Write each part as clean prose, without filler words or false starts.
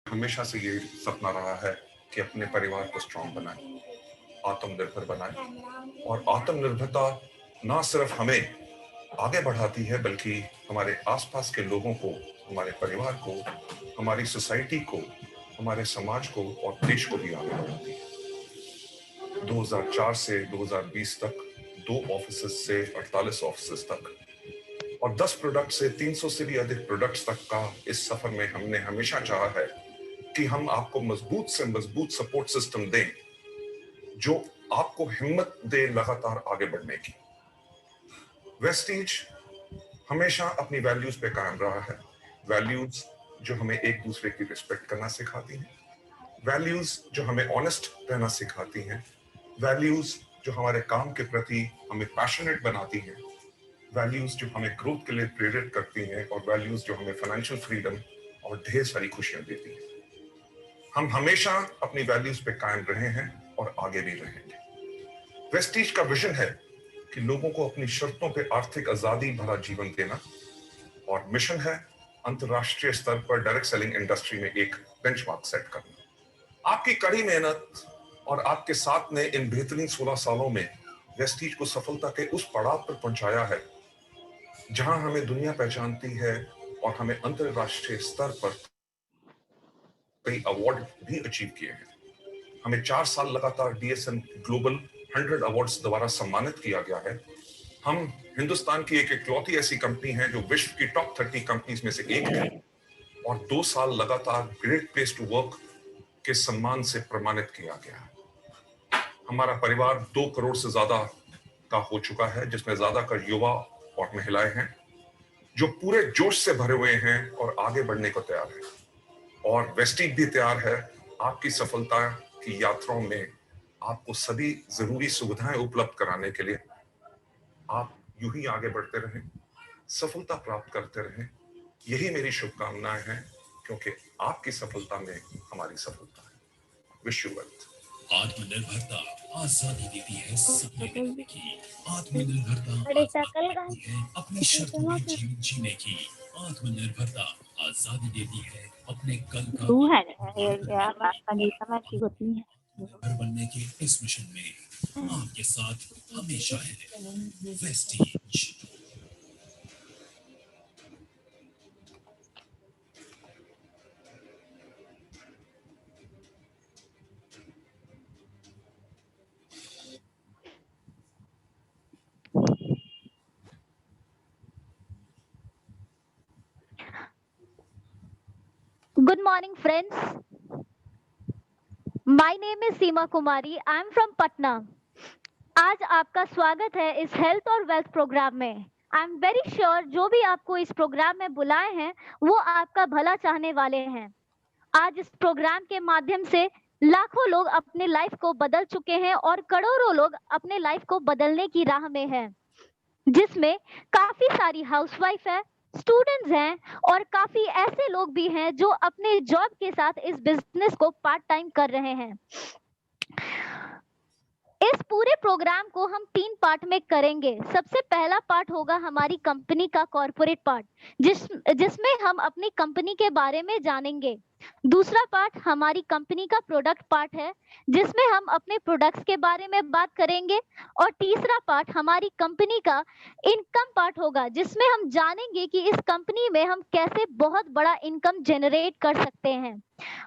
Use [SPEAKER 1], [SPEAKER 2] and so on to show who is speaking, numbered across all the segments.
[SPEAKER 1] हमेशा से ये सपना रहा है कि अपने परिवार को स्ट्रांग बनाएं, आत्मनिर्भर बनाएं। और आत्मनिर्भरता ना सिर्फ हमें आगे बढ़ाती है बल्कि हमारे आसपास के लोगों को, हमारे परिवार को, हमारी सोसाइटी को, हमारे समाज को और देश को भी आगे बढ़ाती है। 2004 से 2020 तक 2 ऑफिसेस से 48 ऑफिसेस तक और 10 प्रोडक्ट से 300 से भी अधिक प्रोडक्ट्स तक का इस सफर में हमने हमेशा चाहा है कि हम आपको मजबूत से मजबूत सपोर्ट सिस्टम दें जो आपको हिम्मत दे लगातार आगे बढ़ने की। वेस्टीज हमेशा अपनी वैल्यूज पे कायम रहा है। वैल्यूज जो हमें एक दूसरे की रिस्पेक्ट करना सिखाती हैं, वैल्यूज जो हमें ऑनेस्ट रहना सिखाती हैं, वैल्यूज जो हमारे काम के प्रति हमें पैशनेट बनाती हैं, वैल्यूज जो हमें ग्रोथ के लिए प्रेरित करती हैं और वैल्यूज जो हमें फाइनेंशियल फ्रीडम और ढेर सारी खुशियां देती हैं। हम हमेशा अपनी वैल्यूज पे कायम रहे हैं और आगे भी रहेंगे। वेस्टीज का विजन है कि लोगों को अपनी शर्तों पे आर्थिक आजादी भरा जीवन देना और मिशन है अंतरराष्ट्रीय स्तर पर डायरेक्ट सेलिंग इंडस्ट्री में एक बेंचमार्क सेट करना। आपकी कड़ी मेहनत और आपके साथ ने इन बेहतरीन 16 सालों में वेस्टीज को सफलता के उस पड़ाव पर पहुंचाया है जहां हमें दुनिया पहचानती है और हमें अंतरराष्ट्रीय स्तर पर कई अवार्ड भी अचीव किए हैं। हमें 4 साल लगातार DSM ग्लोबल 100 अवार्ड्स द्वारा सम्मानित किया गया है। हम हिंदुस्तान की एक इकलौती ऐसी कंपनी है जो विश्व की टॉप 30 कंपनीज में से एक है और 2 साल लगातार ग्रेट प्लेस टू वर्क के सम्मान से प्रमाणित किया गया है। हमारा परिवार 2 करोड़ से ज्यादा का हो चुका है, जिसमें ज्यादातर युवा और महिलाएं हैं जो पूरे जोश से भरे हुए हैं और आगे बढ़ने को तैयार हैं। और वेस्टीज भी तैयार है आपकी सफलता की यात्राओं में आपको सभी जरूरी सुविधाएं उपलब्ध कराने के लिए। आप यूं ही आगे बढ़ते रहें, सफलता प्राप्त करते रहें, यही मेरी शुभकामनाएं हैं क्योंकि आपकी सफलता में हमारी सफलता है। Wish you well.
[SPEAKER 2] आत्मनिर्भरता आजादी देती है सपने देखने की। आत्मनिर्भरता
[SPEAKER 3] बड़े
[SPEAKER 2] आजादी
[SPEAKER 3] शकल का
[SPEAKER 2] देती है अपनी शर्तों में जीवन जीने की। आत्मनिर्भरता आजादी देती है अपने कल का
[SPEAKER 3] रूह है
[SPEAKER 2] निर्माण करने
[SPEAKER 3] यार
[SPEAKER 2] की।
[SPEAKER 3] संगीता में की होती है
[SPEAKER 2] आत्मनिर्भर बनने के इस मिशन में आपके साथ हमेशा है Vestige.
[SPEAKER 3] Good morning, friends. My name is Seema Kumari. I am from Patna. आज आपका स्वागत है इस हेल्थ और वेल्थ प्रोग्राम में। आई एम वेरी श्योर जो भी आपको इस प्रोग्राम में बुलाए हैं वो आपका भला चाहने वाले हैं। आज इस प्रोग्राम के माध्यम से लाखों लोग अपने लाइफ को बदल चुके हैं और करोड़ों लोग अपने लाइफ को बदलने की राह में हैं, जिसमें काफी सारी हाउसवाइफ है, स्टूडेंट्स हैं और काफी ऐसे लोग भी हैं जो अपने जॉब के साथ इस बिजनेस को पार्ट टाइम कर रहे हैं। इस पूरे प्रोग्राम को हम 3 पार्ट में करेंगे। सबसे पहला पार्ट होगा हमारी कंपनी का कॉर्पोरेट पार्ट, जिसमें हम अपनी कंपनी के बारे में जानेंगे। दूसरा पार्ट हमारी कंपनी का प्रोडक्ट पार्ट है, जिसमें हम अपने प्रोडक्ट्स के बारे में बात करेंगे। और तीसरा पार्ट हमारी कंपनी का इनकम पार्ट होगा, जिसमें हम जानेंगे कि इस कंपनी में हम कैसे बहुत बड़ा इनकम जनरेट कर सकते हैं।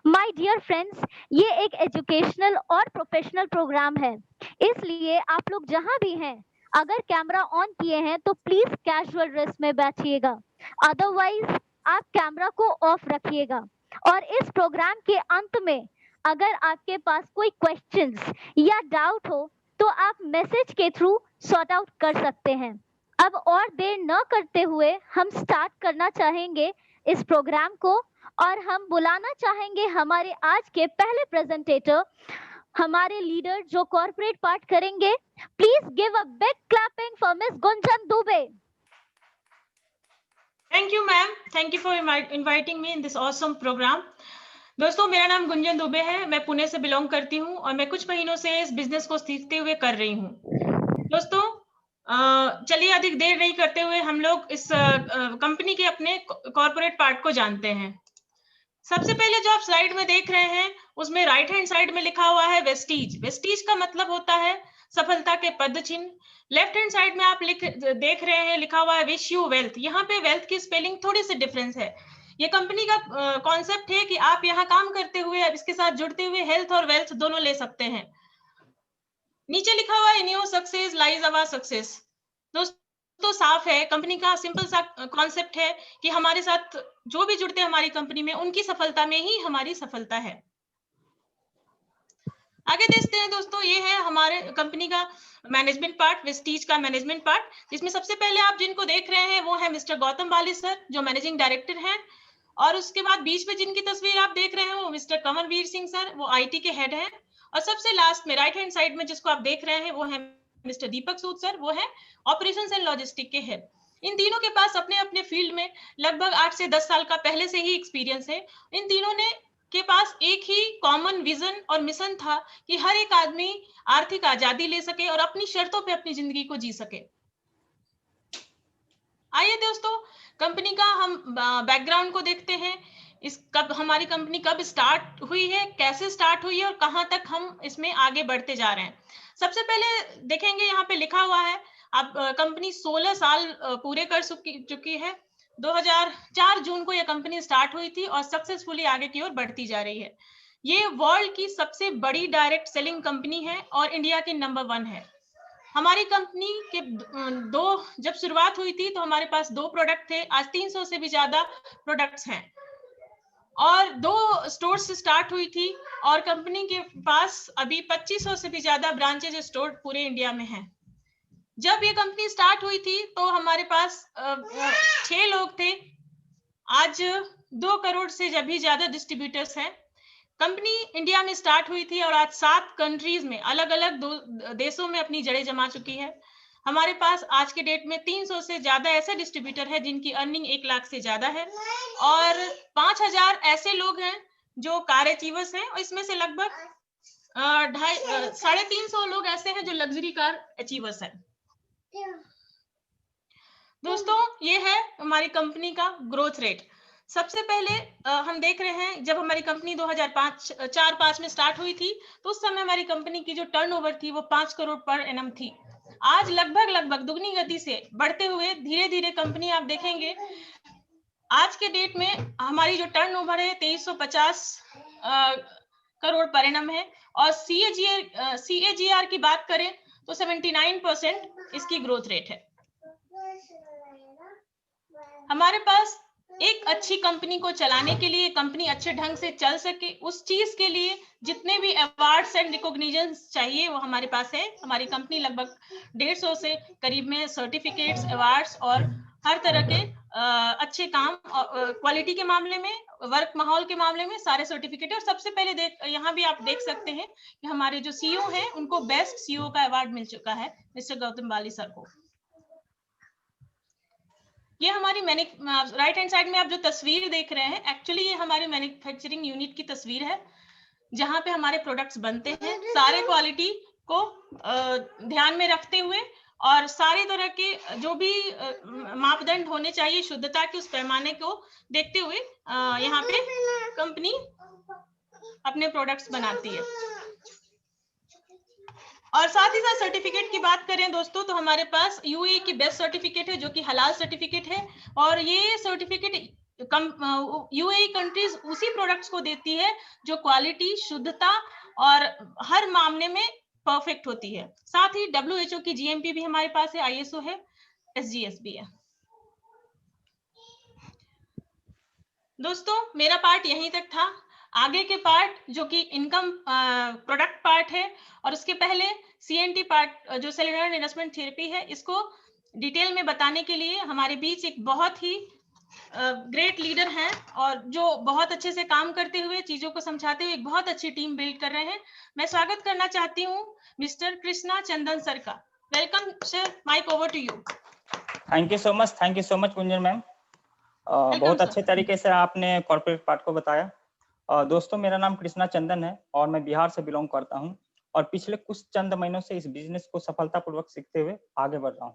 [SPEAKER 3] माय डियर फ्रेंड्स, ये एक एजुकेशनल और प्रोफेशनल प्रोग्राम है, इसलिए आप लोग जहां भी हैं, अगर कैमरा ऑन किए हैं तो प्लीज कैजुअल ड्रेस में बैठिएगा, अदरवाइज आप कैमरा को ऑफ रखिएगा। और इस प्रोग्राम के अंत में अगर आपके पास कोई क्वेश्चंस या डाउट हो तो आप मैसेज के थ्रू सॉर्ट आउट कर सकते हैं। अब और देर न करते हुए हम स्टार्ट करना चाहेंगे इस प्रोग्राम को और हम बुलाना चाहेंगे हमारे आज के पहले प्रेजेंटेटर, हमारे लीडर जो कॉर्पोरेट पार्ट करेंगे। Please give a big clapping for miss Gunjan Dubey.
[SPEAKER 4] Thank you ma'am, thank you for inviting me in this awesome programme. दोस्तों, मेरा नाम गुंजन दुबे है, मैं पुणे से बिलोंग करती हूँ और मैं कुछ महीनों से इस बिजनेस को सीखते हुए कर रही हूँ। दोस्तों, चलिए अधिक देर नहीं करते हुए हम लोग इस कंपनी के अपने कॉर्पोरेट पार्ट को जानते हैं। सबसे पहले जो आप स्लाइड में देख रहे हैं उसमें राइट हैंड साइड में लिखा हुआ है वेस्टीज। वेस्टीज का मतलब होता है सफलता के पद चिन्ह। लेफ्ट हैंड साइड में आप देख रहे हैं लिखा हुआ है विश यू वेल्थ। यहाँ पे वेल्थ की स्पेलिंग थोड़ी सी डिफरेंस है। ये कंपनी का कॉन्सेप्ट है कि आप यहाँ काम करते हुए इसके साथ जुड़ते हुए हेल्थ और वेल्थ दोनों ले सकते हैं। नीचे लिखा हुआ है in your success lies our success. दोस्तों साफ है, कंपनी का सिंपल सा कॉन्सेप्ट है कि हमारे साथ जो भी जुड़ते हैं हमारी कंपनी में उनकी सफलता में ही हमारी सफलता है। आगे देखते हैं दोस्तों, ये है हमारे कंपनी का मैनेजमेंट पार्ट, वेस्टीज का मैनेजमेंट पार्ट, जिसमें सबसे पहले आप जिनको देख रहे हैं वो है मिस्टर गौतम बाली सर जो मैनेजिंग डायरेक्टर हैं, और उसके बाद बीच में जिनकी तस्वीर आप देख रहे हैं वो मिस्टर कंवरवीर सिंह सर, वो आईटी के हेड हैं, और सबसे लास्ट में राइट हैंड साइड में जिसको आप देख रहे हैं वो है मिस्टर दीपक सूद सर, वो है ऑपरेशंस एंड लॉजिस्टिक के हेड। इन तीनों के पास अपने अपने फील्ड में लगभग 8 से 10 साल का पहले से ही एक्सपीरियंस है। इन तीनों ने के पास एक ही कॉमन विजन और मिशन था कि हर एक आदमी आर्थिक आजादी ले सके और अपनी शर्तों पे अपनी जिंदगी को जी सके। आइए दोस्तों कंपनी का हम बैकग्राउंड को देखते हैं। कब हमारी कंपनी कब स्टार्ट हुई है, कैसे स्टार्ट हुई है और कहां तक हम इसमें आगे बढ़ते जा रहे हैं। सबसे पहले देखेंगे यहाँ पे लिखा हुआ है अब कंपनी 16 साल पूरे कर चुकी है। 2004 जून को यह कंपनी स्टार्ट हुई थी और सक्सेसफुली आगे की ओर बढ़ती जा रही है। ये वर्ल्ड की सबसे बड़ी डायरेक्ट सेलिंग कंपनी है और इंडिया की नंबर 1 है। हमारी कंपनी के जब शुरुआत हुई थी तो हमारे पास 2 प्रोडक्ट थे, आज 300 से भी ज्यादा प्रोडक्ट्स हैं और 2 स्टोर से स्टार्ट हुई थी और कंपनी के पास अभी 2500 से भी ज्यादा ब्रांचेज स्टोर पूरे इंडिया में हैं। जब ये कंपनी स्टार्ट हुई थी तो हमारे पास 6 लोग थे, आज 2 करोड़ से भी ज्यादा डिस्ट्रीब्यूटर्स हैं। कंपनी इंडिया में स्टार्ट हुई थी और आज 7 कंट्रीज में अलग अलग देशों में अपनी जड़ें जमा चुकी है। हमारे पास आज के डेट में 300 से ज्यादा ऐसे डिस्ट्रीब्यूटर है जिनकी अर्निंग 1 लाख से ज्यादा है और 5000 ऐसे लोग हैं जो कार अचीवर्स हैं और इसमें से लगभग 350 लोग ऐसे हैं जो लग्जरी कार अचीवर्स हैं। दोस्तों ये है हमारी कंपनी का ग्रोथ रेट। सबसे पहले हम देख रहे हैं जब हमारी कंपनी 2004-5 में स्टार्ट हुई थी तो उस समय हमारी कंपनी की जो टर्नओवर थी वो 5 करोड़ पर एनम थी। आज लगभग दुगनी गति से बढ़ते हुए धीरे धीरे कंपनी आप देखेंगे आज के डेट में हमारी जो टर्नओवर है 2350 करोड़ पर एनम है और CAGR की बात करें तो 79% इसकी ग्रोथ रेट है। हमारे पास एक अच्छी कंपनी को चलाने के लिए, कंपनी अच्छे ढंग से चल सके, उस चीज के लिए जितने भी अवार्ड्स एंड रिकॉग्निशन चाहिए वो हमारे पास है। हमारी कंपनी लगभग 150 से करीब में सर्टिफिकेट्स, अवार्ड्स और हर तरह के अच्छे काम, क्वालिटी के मामले में, वर्क माहौल के मामले में सारे सर्टिफिकेट। और सबसे पहले यहाँ भी आप देख सकते हैं कि हमारे जो CEO हैं उनको बेस्ट CEO का अवार्ड मिल चुका है मिस्टर गौतम बाली सर को। ये हमारी राइट हैंड साइड में आप जो तस्वीर देख रहे हैं एक्चुअली ये हमारी मैन्युफैक्चरिंग यूनिट की तस्वीर है जहां पे हमारे प्रोडक्ट्स बनते हैं, सारे क्वालिटी को ध्यान में रखते हुए और सारे तरह के जो भी मापदंड होने चाहिए शुद्धता के उस पैमाने को देखते हुए यहाँ पे कंपनी अपने प्रोडक्ट्स बनाती है। और साथ ही साथ सर्टिफिकेट की बात करें दोस्तों तो हमारे पास UAE की बेस्ट सर्टिफिकेट है जो कि हलाल सर्टिफिकेट है और ये सर्टिफिकेट UAE कंट्रीज उसी प्रोडक्ट्स को देती है जो क्वालिटी, शुद्धता और हर मामले में परफेक्ट होती है। साथ ही WHO की GMP भी हमारे पास है, ISO है, SGS भी है। दोस्तों मेरा पार्ट यहीं तक था। आगे के पार्ट जो कि इनकम प्रोडक्ट पार्ट है और उसके पहले CNT पार्ट जो सेलुलर इन्वेस्टमेंट थेरेपी है, इसको डिटेल में बताने के लिए हमारे बीच एक बहुत ही ग्रेट लीडर हैं और जो बहुत अच्छे से काम करते हुए चीजों को समझाते हुए एक बहुत अच्छी टीम बिल्ड कर रहे हैं। मैं स्वागत करना चाहती हूँ मिस्टर कृष्णा चंदन सर का। Welcome sir, mike over to you.
[SPEAKER 5] Thank you so much Gunjan ma'am. बहुत अच्छे तरीके से आपने कॉर्पोरेट पार्ट को बताया। दोस्तों मेरा नाम कृष्णा चंदन है और मैं बिहार से बिलोंग करता हूं और पिछले कुछ चंद महीनों से इस बिजनेस को सफलतापूर्वक सीखते हुए आगे बढ़ रहा हूं।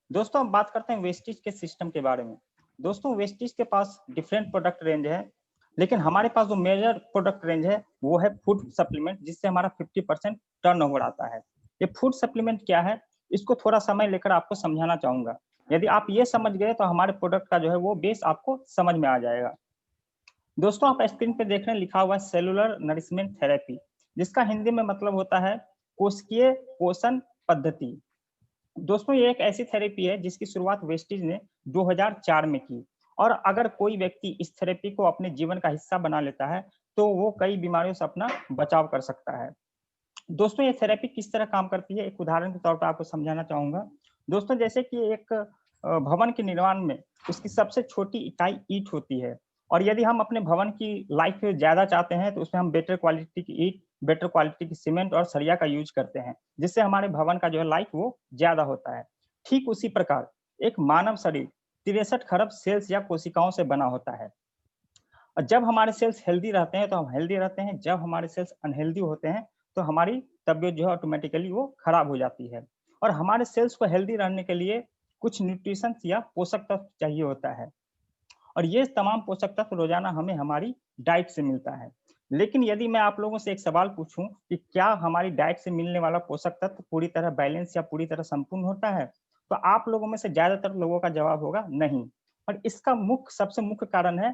[SPEAKER 5] दोस्तों बात करते हैं वेस्टीज के सिस्टम के बारे में। दोस्तों वेस्टीज के पास डिफरेंट प्रोडक्ट रेंज है लेकिन हमारे पास जो मेजर प्रोडक्ट रेंज है वो है फूड सप्लीमेंट, जिससे हमारा 50% टर्नओवर आता है। ये फूड सप्लीमेंट क्या है, इसको थोड़ा समय लेकर आपको समझाना चाहूंगा। यदि आप ये समझ गए तो हमारे प्रोडक्ट का जो है वो बेस आपको समझ में आ जाएगा। दोस्तों आप स्क्रीन पे देख रहे हैं लिखा हुआ है सेलुलर नरिशमेंट थेरेपी, जिसका हिंदी में मतलब होता है कोशिकीय पोषण पद्धति। दोस्तों ये एक ऐसी थेरेपी है जिसकी शुरुआत वेस्टिज ने 2004 में की, और अगर कोई व्यक्ति इस थेरेपी को अपने जीवन का हिस्सा बना लेता है तो वो कई बीमारियों से अपना बचाव कर सकता है। दोस्तों ये थेरेपी किस तरह काम करती है, एक उदाहरण के तौर पर आपको समझाना चाहूंगा। दोस्तों जैसे कि एक भवन के निर्माण में उसकी सबसे छोटी इकाई ईंट होती है, और यदि हम अपने भवन की लाइफ ज्यादा चाहते हैं तो उसमें हम बेटर क्वालिटी की ईंट, बेटर क्वालिटी की सीमेंट और सरिया का यूज करते हैं, जिससे हमारे भवन का जो है लाइफ वो ज्यादा होता है। ठीक उसी प्रकार एक मानव शरीर 63 खरब सेल्स या कोशिकाओं से बना होता है, और जब हमारे सेल्स हेल्दी रहते हैं तो हम हेल्दी रहते हैं, जब हमारे सेल्स अनहेल्दी होते हैं तो हमारी तबीयत जो है ऑटोमेटिकली वो खराब हो जाती है। और हमारे सेल्स को हेल्दी रहने के लिए कुछ न्यूट्रिशन या पोषक तत्व चाहिए होता है, और ये तमाम पोषक तत्व रोजाना हमें हमारी डाइट से मिलता है। लेकिन यदि मैं आप लोगों से एक सवाल पूछूं कि क्या हमारी डाइट से मिलने वाला पोषक तत्व पूरी तरह बैलेंस या पूरी तरह संपूर्ण होता है, तो आप लोगों में से ज्यादातर लोगों का जवाब होगा नहीं। और इसका सबसे मुख्य कारण है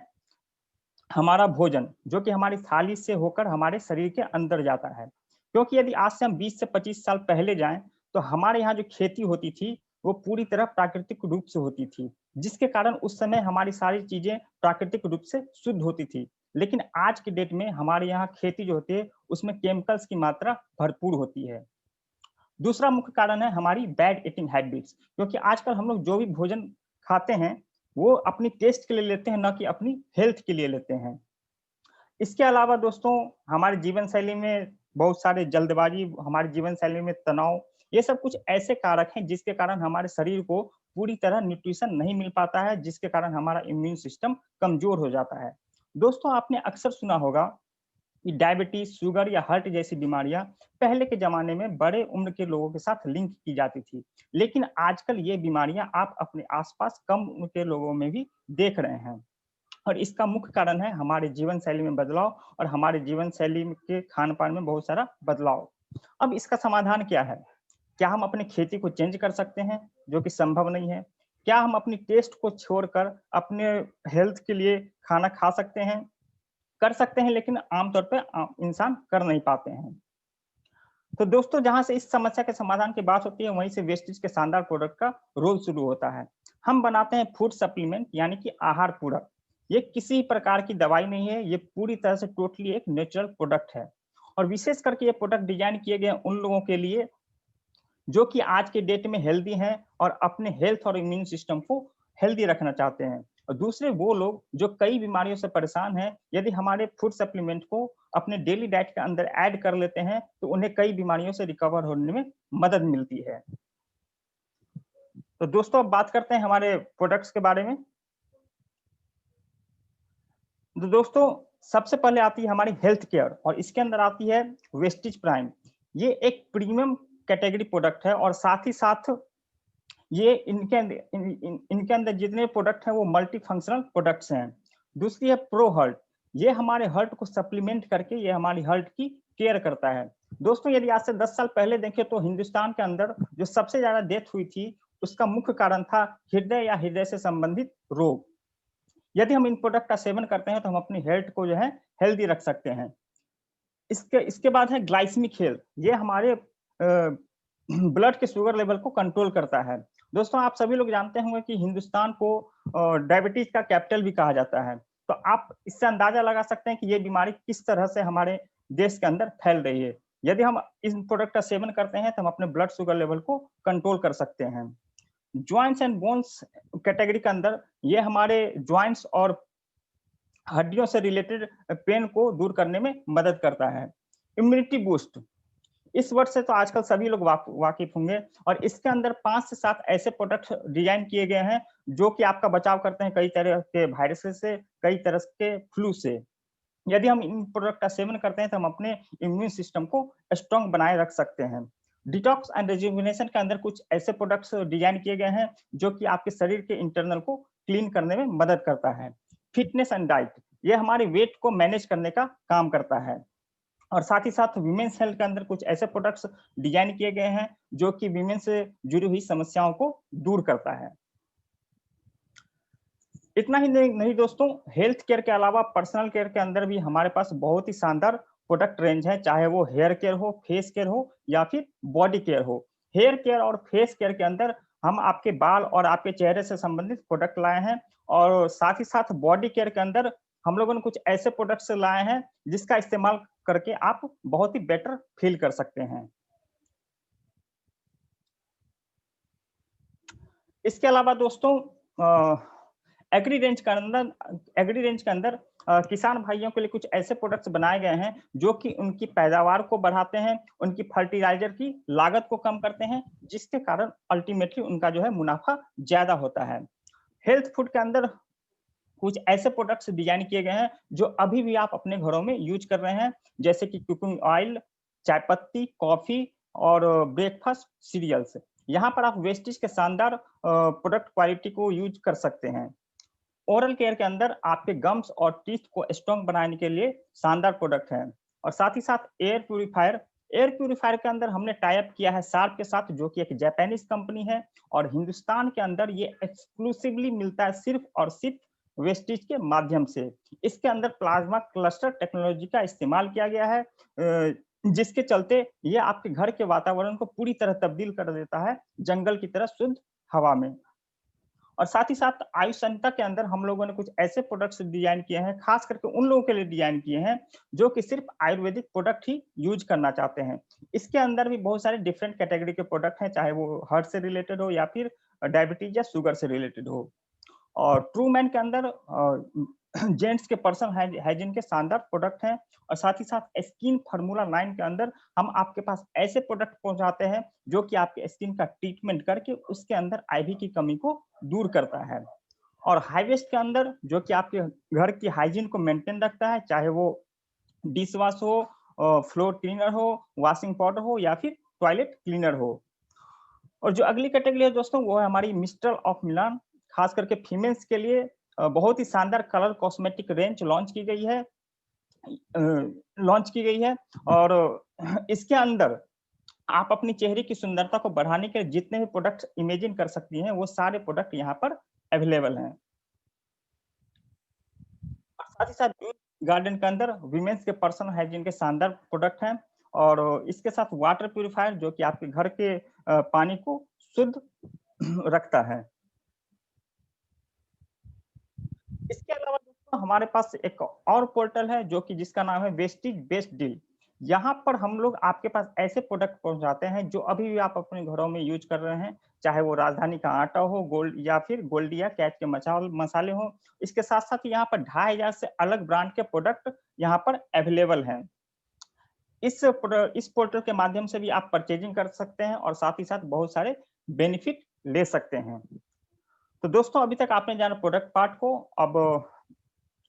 [SPEAKER 5] हमारा भोजन, जो कि हमारी थाली से होकर हमारे शरीर के अंदर जाता है। क्योंकि यदि आज से हम 20 से 25 साल पहले जाएं तो हमारे यहाँ जो खेती होती थी वो पूरी तरह प्राकृतिक रूप से होती थी, जिसके कारण उस समय हमारी सारी चीजें प्राकृतिक रूप से शुद्ध होती थी। लेकिन आज की डेट में हमारे यहाँ खेती जो होती है उसमें केमिकल्स की मात्रा भरपूर होती है। दूसरा मुख्य कारण है हमारी बैड ईटिंग हैबिट्स, क्योंकि आजकल हम लोग जो भी भोजन खाते हैं वो अपनी टेस्ट के लिए लेते हैं, ना कि अपनी हेल्थ के लिए लेते हैं। इसके अलावा दोस्तों हमारे जीवन शैली में बहुत सारे जल्दबाजी, हमारे जीवन शैली में तनाव, ये सब कुछ ऐसे कारक हैं जिसके कारण हमारे शरीर को पूरी तरह न्यूट्रिशन नहीं मिल पाता है, जिसके कारण हमारा इम्यून सिस्टम कमजोर हो जाता है। दोस्तों आपने अक्सर सुना होगा कि डायबिटीज, शुगर या हार्ट जैसी बीमारियां पहले के जमाने में बड़े उम्र के लोगों के साथ लिंक की जाती थी, लेकिन आजकल ये बीमारियां आप अपने आसपास कम उम्र के लोगों में भी देख रहे हैं। और इसका मुख्य कारण है हमारे जीवन शैली में बदलाव और हमारे जीवन शैली के खान पान में बहुत सारा बदलाव। अब इसका समाधान क्या है? क्या हम अपनी खेती को चेंज कर सकते हैं, जो कि संभव नहीं है? क्या हम अपनी टेस्ट को छोड़कर अपने हेल्थ के लिए खाना खा सकते हैं? कर सकते हैं, लेकिन आमतौर पर इंसान कर नहीं पाते हैं। तो दोस्तों जहां से इस समस्या के समाधान की बात होती है वहीं से वेस्टिज के शानदार प्रोडक्ट का रोल शुरू होता है। हम बनाते हैं फूड सप्लीमेंट, यानी कि आहार पूरक। ये किसी प्रकार की दवाई नहीं है, ये पूरी तरह से टोटली एक नेचुरल प्रोडक्ट है, और विशेष करके ये प्रोडक्ट डिजाइन किए गए उन लोगों के लिए जो कि आज के डेट में हेल्दी हैं और अपने हेल्थ और इम्यून सिस्टम को हेल्दी रखना चाहते हैं। और दूसरे वो लोग जो कई बीमारियों से परेशान हैं, यदि हमारे फूड सप्लीमेंट को अपने डेली डाइट के अंदर ऐड कर लेते हैं तो उन्हें कई बीमारियों से रिकवर होने में मदद मिलती है। तो दोस्तों अब बात करते हैं हमारे प्रोडक्ट्स के बारे में। तो दोस्तों सबसे पहले आती है हमारी हेल्थ केयर, और इसके अंदर आती है वेस्टिज प्राइम। ये एक प्रीमियम कैटेगरी प्रोडक्ट है, और साथ ही साथ ये इनके अंदर जितने प्रोडक्ट हैं वो मल्टी फंक्शनल प्रोडक्ट्स हैं। दूसरी है प्रो हर्ट, ये हमारे हर्ट को सप्लीमेंट करके ये हमारी हर्ट की केयर करता है। दोस्तों यदि आज से 10 साल पहले देखें तो हिंदुस्तान के अंदर जो सबसे ज्यादा डेथ हुई थी उसका मुख्य कारण था हृदय या हृदय से संबंधित रोग। यदि हम इन प्रोडक्ट का सेवन करते हैं तो हम अपनी हेल्थ को जो है हेल्दी रख सकते हैं। इसके बाद है ग्लाइसेमिक हेल्थ, ये हमारे ब्लड के शुगर लेवल को कंट्रोल करता है। दोस्तों आप सभी लोग जानते होंगे कि हिंदुस्तान को डायबिटीज का कैपिटल भी कहा जाता है, तो आप इससे अंदाजा लगा सकते हैं कि ये बीमारी किस तरह से हमारे देश के अंदर फैल रही है। यदि हम इस प्रोडक्ट का सेवन करते हैं तो हम अपने ब्लड शुगर लेवल को कंट्रोल कर सकते हैं। ज्वाइंट्स एंड बोन्स कैटेगरी के अंदर ये हमारे ज्वाइंट्स और हड्डियों से रिलेटेड पेन को दूर करने में मदद करता है। इम्यूनिटी बूस्ट, इस वर्ड से तो आजकल सभी लोग वाकिफ होंगे, और इसके अंदर 5 से 7 ऐसे प्रोडक्ट डिजाइन किए गए हैं जो कि आपका बचाव करते हैं कई तरह के वायरसेस से, कई तरह के फ्लू से। यदि हम इन प्रोडक्ट का सेवन करते हैं तो हम अपने इम्यून सिस्टम को स्ट्रॉन्ग बनाए रख सकते हैं। डिटॉक्स एंड रिजुविनेशन के अंदर कुछ ऐसे प्रोडक्ट्स डिजाइन किए गए हैं जो कि आपके शरीर के इंटरनल को क्लीन करने में मदद करता है। फिटनेस एंड डाइट, ये हमारे वेट को मैनेज करने का काम करता है। और साथ ही साथ वीमेंस हेल्थ के अंदर कुछ ऐसे प्रोडक्ट्स डिजाइन किए गए हैं जो कि वीमेन से जुड़ी हुई समस्याओं को दूर करता है। इतना ही नहीं दोस्तों, हेल्थ केयर के अलावा पर्सनल केयर के अंदर भी हमारे पास बहुत ही शानदार प्रोडक्ट रेंज है, चाहे वो हेयर केयर हो, फेस केयर हो या फिर बॉडी केयर हो। हेयर केयर और फेस केयर के अंदर हम आपके बाल और आपके चेहरे से संबंधित प्रोडक्ट लाए हैं, और साथ ही साथ बॉडी केयर के अंदर हम लोगों ने कुछ ऐसे प्रोडक्ट्स लाए हैं जिसका इस्तेमाल करके आप बहुत ही बेटर फील कर सकते हैं। इसके अलावा दोस्तों एग्री रेंज के अंदर किसान भाइयों के लिए कुछ ऐसे प्रोडक्ट्स बनाए गए हैं जो कि उनकी पैदावार को बढ़ाते हैं, उनकी फर्टिलाइजर की लागत को कम करते हैं, जिसके कारण अल्टीमेटली उनका जो है मुनाफा ज्यादा होता है। हेल्थ फूड के अंदर कुछ ऐसे प्रोडक्ट्स डिजाइन किए गए हैं जो अभी भी आप अपने घरों में यूज कर रहे हैं, जैसे कि कुकिंग ऑयल, चाय पत्ती, कॉफी और ब्रेकफास्ट सीरियल्स। यहाँ पर आप वेस्टेज के शानदार प्रोडक्ट क्वालिटी को यूज कर सकते हैं। ओरल केयर के अंदर आपके गम्स और टीथ को स्ट्रॉन्ग बनाने के लिए शानदार प्रोडक्ट हैं। और साथ ही साथ एयर प्यूरिफायर के अंदर हमने टाई अप किया है शार्प के साथ, जो कि एक जापानीज कंपनी है, और हिंदुस्तान के अंदर ये एक्सक्लूसिवली मिलता है सिर्फ और सिर्फ वेस्टेज के माध्यम से। इसके अंदर प्लाज्मा क्लस्टर टेक्नोलॉजी का इस्तेमाल किया गया है, जिसके चलते ये आपके घर के वातावरण को पूरी तरह तब्दील कर देता है जंगल की तरह शुद्ध हवा में। और साथ ही साथ आयुष संहिता के अंदर हम लोगों ने कुछ ऐसे प्रोडक्ट्स डिजाइन किए हैं, खास करके उन लोगों के लिए डिजाइन किए हैं जो कि सिर्फ आयुर्वेदिक प्रोडक्ट ही यूज करना चाहते हैं। इसके अंदर भी बहुत सारे डिफरेंट कैटेगरी के प्रोडक्ट हैं, चाहे वो हार्ट से रिलेटेड हो या फिर डायबिटीज या शुगर से रिलेटेड हो। और ट्रू मैन के अंदर जेंट्स के पर्सनल हाइजीन के शानदार प्रोडक्ट हैं। और साथ ही साथ स्किन फार्मूला 9 के अंदर हम आपके पास ऐसे प्रोडक्ट पहुंचाते हैं जो कि आपके स्किन का ट्रीटमेंट करके उसके अंदर आईवी की कमी को दूर करता है। और हाईवेस्ट के अंदर जो कि आपके घर की हाइजीन को मेंटेन रखता है, चाहे वो डिश वॉश हो, फ्लोर क्लीनर हो, वॉशिंग पाउडर हो या फिर टॉयलेट क्लीनर हो। और जो अगली कैटेगरी है दोस्तों वो है हमारी मिस्ट्रल ऑफ मिलान, खास करके फीमेल्स के लिए बहुत ही शानदार कलर कॉस्मेटिक रेंज लॉन्च की गई है। और इसके अंदर आप अपनी चेहरे की सुंदरता को बढ़ाने के जितने भी प्रोडक्ट इमेजिन कर सकती हैं वो सारे प्रोडक्ट यहाँ पर अवेलेबल हैं। साथ ही साथ गार्डन के अंदर विमेंस के पर्सनल हाइजीन के शानदार प्रोडक्ट हैं, और इसके साथ वाटर प्यूरिफायर जो कि आपके घर के पानी को शुद्ध रखता है। इसके अलावा दोस्तों हमारे पास एक और पोर्टल है जो कि जिसका नाम है वेस्टेज बेस्ट डील। यहाँ पर हम लोग आपके पास ऐसे प्रोडक्ट पहुंचाते हैं जो अभी भी आप अपने घरों में यूज कर रहे हैं, चाहे वो राजधानी का आटा हो, गोल्ड या फिर गोल्डिया कैट के मसाले हो। इसके साथ साथ यहाँ पर 2500 से अलग ब्रांड के प्रोडक्ट यहाँ पर अवेलेबल हैं। इस पोर्टल के माध्यम से भी आप परचेजिंग कर सकते हैं और साथ ही साथ बहुत सारे बेनिफिट ले सकते हैं। तो दोस्तों अभी तक आपने जाना प्रोडक्ट पार्ट को, अब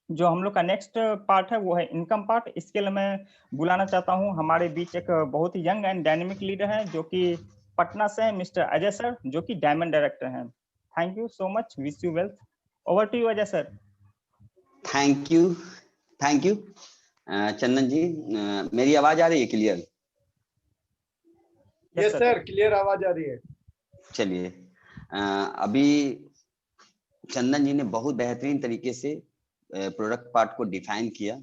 [SPEAKER 5] जो हम लोग का नेक्स्ट पार्ट है वो है इनकम पार्ट। इसके लिए मैं बुलाना चाहता हूँ हमारे बीच एक बहुत ही यंग एंड डायनेमिक लीडर है जो कि पटना से है, मिस्टर अजय सर, जो कि डायमंड डायरेक्टर हैं। Thank you so much, wish you wealth. Over to you Ajay sir.
[SPEAKER 6] Thank you Chandan ji. मेरी आवाज आ रही है क्लियर?
[SPEAKER 7] यस सर, क्लियर आवाज आ रही है।
[SPEAKER 6] चलिए, अभी चंदन जी ने बहुत बेहतरीन तरीके से प्रोडक्ट पार्ट को डिफाइन किया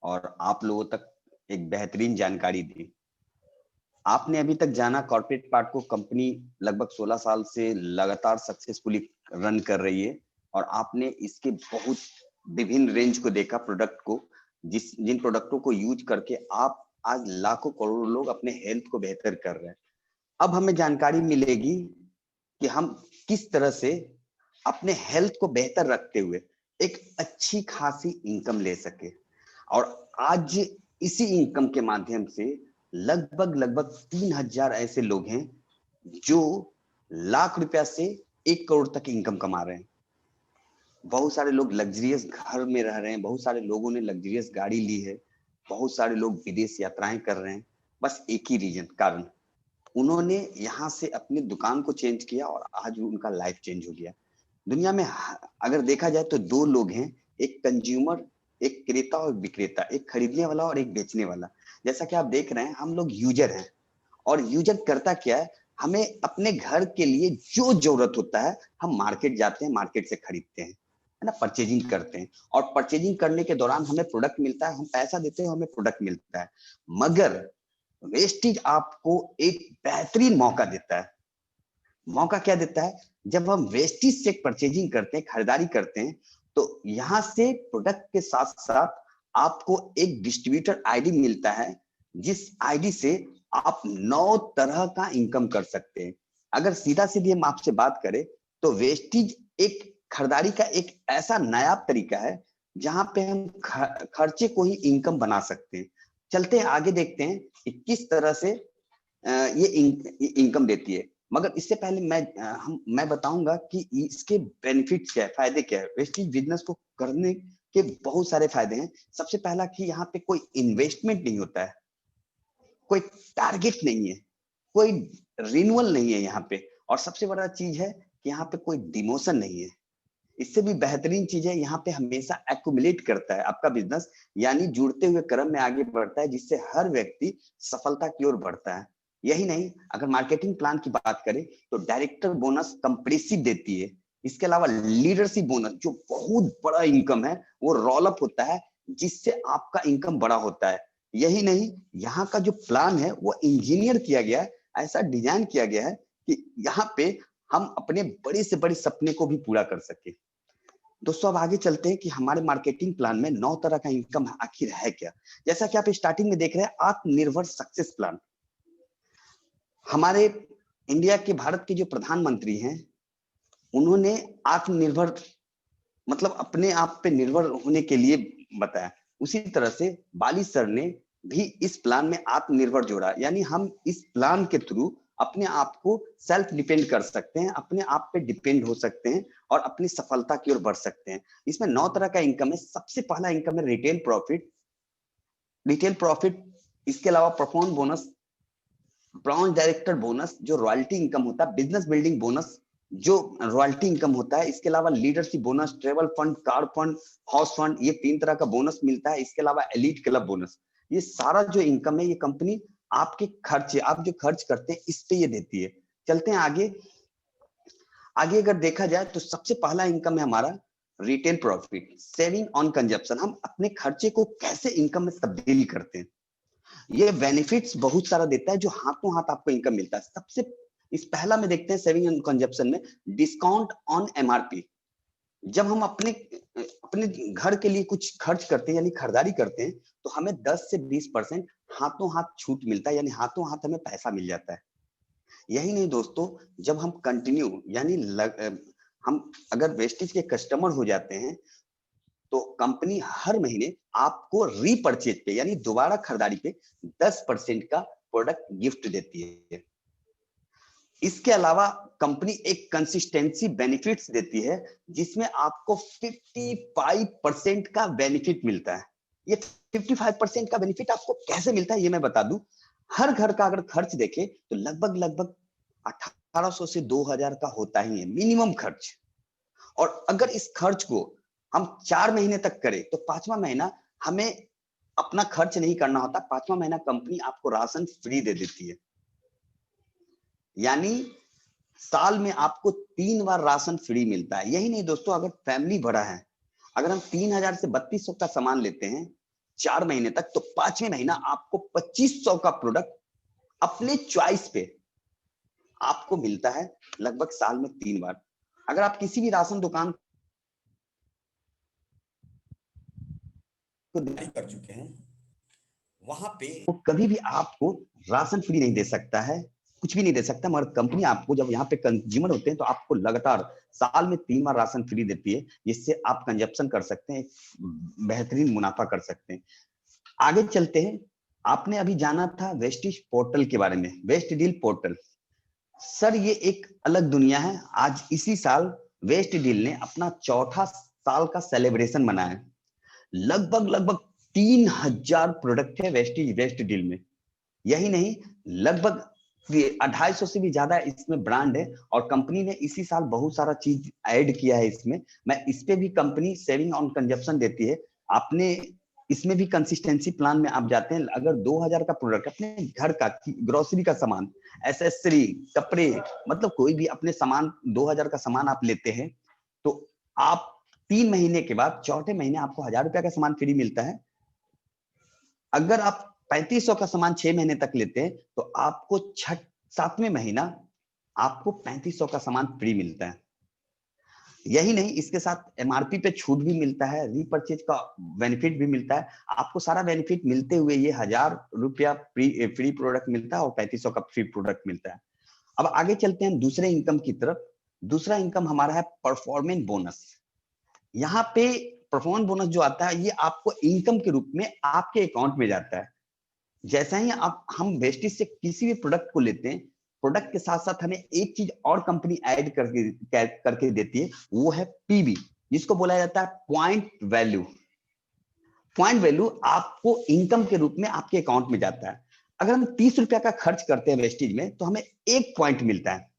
[SPEAKER 6] और आप लोगों तक एक बेहतरीन जानकारी दी। आपने अभी तक जाना कॉर्पोरेट पार्ट को, कंपनी लगभग 16 साल से लगातार सक्सेसफुली रन कर रही है और आपने इसके बहुत विभिन्न रेंज को देखा, प्रोडक्ट को, जिन प्रोडक्टों को यूज करके आप आज लाखों करोड़ों लोग अपने हेल्थ को बेहतर कर रहे हैं। अब हमें जानकारी मिलेगी कि हम किस तरह से अपने हेल्थ को बेहतर रखते हुए एक अच्छी खासी इनकम ले सके। और आज इसी इनकम के माध्यम से लगभग 3000 ऐसे लोग हैं जो लाख रुपया से 1 करोड़ तक इनकम कमा रहे हैं। बहुत सारे लोग लग्जरियस घर में रह रहे हैं, बहुत सारे लोगों ने लग्जरियस गाड़ी ली है, बहुत सारे लोग विदेश यात्राएं कर रहे हैं। बस एक ही रीजन, कारण, उन्होंने यहाँ से अपनी दुकान को चेंज किया और आज उनका लाइफ चेंज हो गया। दुनिया में अगर देखा जाए तो 2 लोग हैं, एक कंज्यूमर एक क्रेता और विक्रेता, एक खरीदने वाला और एक बेचने वाला। जैसा कि आप देख रहे हैं, हम लोग यूजर हैं, और यूजर करता क्या है, हमें अपने घर के लिए जो जरूरत होता है हम मार्केट जाते हैं, मार्केट से खरीदते हैं, है ना, परचेजिंग करते हैं, और परचेजिंग करने के दौरान हमें प्रोडक्ट मिलता है, हम पैसा देते हैं, हमें प्रोडक्ट मिलता है। मगर वेस्टेज आपको एक बेहतरीन मौका देता है। मौका क्या देता है? जब हम वेस्टेज से परचेजिंग करते हैं, खरीदारी करते हैं, तो यहाँ से प्रोडक्ट के साथ साथ आपको एक डिस्ट्रीब्यूटर आईडी मिलता है, जिस आईडी से आप 9 तरह का इनकम कर सकते हैं। अगर सीधा सीधी हम आपसे बात करें तो वेस्टेज एक खरीदारी का एक ऐसा नायाब तरीका है जहां पे हम खर्चे को ही इनकम बना सकते हैं। चलते हैं आगे, देखते हैं कि किस तरह से ये इनकम देती है। मगर इससे पहले मैं बताऊंगा कि इसके बेनिफिट्स क्या है, फायदे क्या है। वेस्टेज बिजनेस को करने के बहुत सारे फायदे हैं। सबसे पहला कि यहाँ पे कोई इन्वेस्टमेंट नहीं होता है, कोई टारगेट नहीं है, कोई रिन्यूअल नहीं है यहाँ पे, और सबसे बड़ा चीज है कि यहाँ पे कोई डिमोशन नहीं है। इससे भी बेहतरीन चीज है, यहाँ पे हमेशा एक्यूमुलेट करता है आपका बिजनेस, यानी जुड़ते हुए क्रम में आगे बढ़ता है, जिससे हर व्यक्ति सफलता की ओर बढ़ता है। यही नहीं, अगर मार्केटिंग प्लान की बात करें तो डायरेक्टर बोनस कंप्रेसिव देती है। इसके अलावा लीडरशिप बोनस, जो बहुत बड़ा इनकम है, वो रोल अप होता है, जिससे आपका इनकम बड़ा होता है। यही नहीं, यहाँ का जो प्लान है वो इंजीनियर किया गया है, ऐसा डिजाइन किया गया है कि यहाँ पे हम अपने बड़े से बड़े सपने को भी पूरा कर सके। दोस्तों अब आगे चलते हैं कि हमारे मार्केटिंग प्लान में 9 तरह का इनकम आखिर है क्या। जैसा कि आप स्टार्टिंग में देख रहे हैं, आत्मनिर्भर सक्सेस प्लान। हमारे इंडिया के, भारत के जो प्रधानमंत्री हैं, उन्होंने आत्मनिर्भर मतलब अपने आप पे निर्भर होने के लिए बताया। उसी तरह से बाली सर ने भी इस प्लान में आत्मनिर्भर जोड़ा, यानी हम इस प्लान के थ्रू अपने आप को सेल्फ डिपेंड कर सकते हैं, अपने आप पे डिपेंड हो सकते हैं और अपनी सफलता की ओर बढ़ सकते हैं। इसमें 9 तरह का इनकम है। सबसे पहला इनकम है रिटेल प्रॉफिट। रिटेल प्रॉफिट, इसके अलावा perform bonus, branch director bonus जो रॉयल्टी इनकम होता है, बिजनेस बिल्डिंग बोनस जो रॉयल्टी इनकम होता है, इसके अलावा leadership bonus, travel fund, car fund, house fund, ये 3 तरह का बोनस मिलता है। इसके अलावा एलीट क्लब बोनस। ये सारा जो इनकम है, ये कंपनी आपके खर्चे, आप जो खर्च करते हैं, इस पे ये देती है। चलते हैं आगे। आगे अगर देखा जाए तो सबसे पहला इनकम है हमारा retail profit, saving on consumption. हम अपने खर्चे को कैसे इनकम में तब्दील करते हैं। ये बेनिफिट्स बहुत सारा देता है, जो हाथों हाथ आपको इनकम मिलता है। सबसे इस पहला में देखते हैं सेविंग ऑन कंजप्शन में, डिस्काउंट ऑन एमआरपी। जब हम अपने घर के लिए कुछ खर्च करते हैं, यानी खरीदारी करते हैं, तो हमें 10 से 20% हाथों हाथ छूट मिलता है, यानी हाथों हाथ हमें पैसा मिल जाता है। यही नहीं दोस्तों, जब हम कंटिन्यू यानी हम अगर वेस्टेज के कस्टमर हो जाते हैं, तो कंपनी हर महीने आपको रीपर्चेज पे यानी दोबारा खरीदारी पे 10% का प्रोडक्ट गिफ्ट देती है। इसके अलावा कंपनी एक कंसिस्टेंसी बेनिफिट्स देती है, जिसमें आपको 55% का बेनिफिट मिलता है। ये 55% का बेनिफिट आपको कैसे मिलता है, ये मैं बता दूं। हर घर का अगर खर्च देखें तो लगभग 1800 से 2000 का होता ही है मिनिमम खर्च। और अगर इस खर्च को हम 4 महीने तक करें तो 5वां महीना हमें अपना खर्च नहीं करना होता। 5वां महीना कंपनी आपको राशन फ्री दे देती है, यानी साल में आपको 3 बार राशन फ्री मिलता है। यही नहीं दोस्तों, अगर फैमिली बड़ा है, अगर हम 3000 से 3200 का सामान लेते हैं 4 महीने तक, तो 5वें महीना आपको 2500 का प्रोडक्ट अपने चॉइस पे आपको मिलता है, लगभग साल में 3 बार। अगर आप किसी भी राशन दुकान को कर चुके हैं, वहां पे वो कभी भी आपको राशन फ्री नहीं दे सकता है, कुछ भी नहीं दे सकता। मगर कंपनी आपको, जब यहाँ पे कंज्यूमर होते हैं, तो आपको लगातार साल में 3 बार राशन फ्री देती है, जिससे आप कंजप्शन कर सकते हैं, बेहतरीन मुनाफा कर सकते हैं। आगे चलते हैं। आपने अभी जाना था वेस्टेज पोर्टल के बारे में, वेस्ट डील पोर्टल। सर ये एक अलग दुनिया है। आज इसी साल वेस्ट डील ने अपना 4था साल का सेलिब्रेशन मनाया। लगभग 3000 प्रोडक्ट है वेस्ट डील में। यही नहीं, लगभग 250 से भी ज्यादा इसमें ब्रांड है, और कंपनी ने इसी साल बहुत सारा चीज ऐड किया है इसमें। मैं इस पे भी कंपनी सेविंग ऑन कंजप्शन देती है। आपने इसमें भी कंसिस्टेंसी प्लान में आप जाते हैं, अगर 2000 का प्रोडक्ट अपने घर का ग्रोसरी का सामान, एसेसरी, कपड़े, मतलब कोई भी अपने सामान 2000 का सामान आप लेते हैं, तो आप 3 महीने के बाद चौथे महीने आपको 1000 रुपया का सामान फ्री मिलता है। अगर आप 3500 का सामान 6 महीने तक लेते हैं तो आपको 7वें महीना आपको 3500 का सामान फ्री मिलता है। यही नहीं, इसके साथ एमआरपी पे छूट भी मिलता है, रीपरचेज का बेनिफिट भी मिलता है। आपको सारा बेनिफिट मिलते हुए ये 1000 रुपया फ्री प्रोडक्ट मिलता है और 3500 का फ्री प्रोडक्ट मिलता है। अब आगे चलते हैं दूसरे इनकम की तरफ। दूसरा इनकम हमारा है परफॉर्मेंस बोनस। यहाँ पे परफॉर्मेंस बोनस जो आता है ये आपको इनकम के रूप में आपके अकाउंट में जाता है। जैसा ही हम वेस्टेज से किसी भी प्रोडक्ट को लेते हैं, प्रोडक्ट के साथ साथ हमें एक चीज और कंपनी ऐड करके देती है, वो है पीवी, जिसको बोला जाता है पॉइंट वैल्यू। पॉइंट वैल्यू आपको इनकम के रूप में आपके अकाउंट में जाता है। अगर हम 30 रुपया का खर्च करते हैं वेस्टेज में तो हमें 1 पॉइंट मिलता है।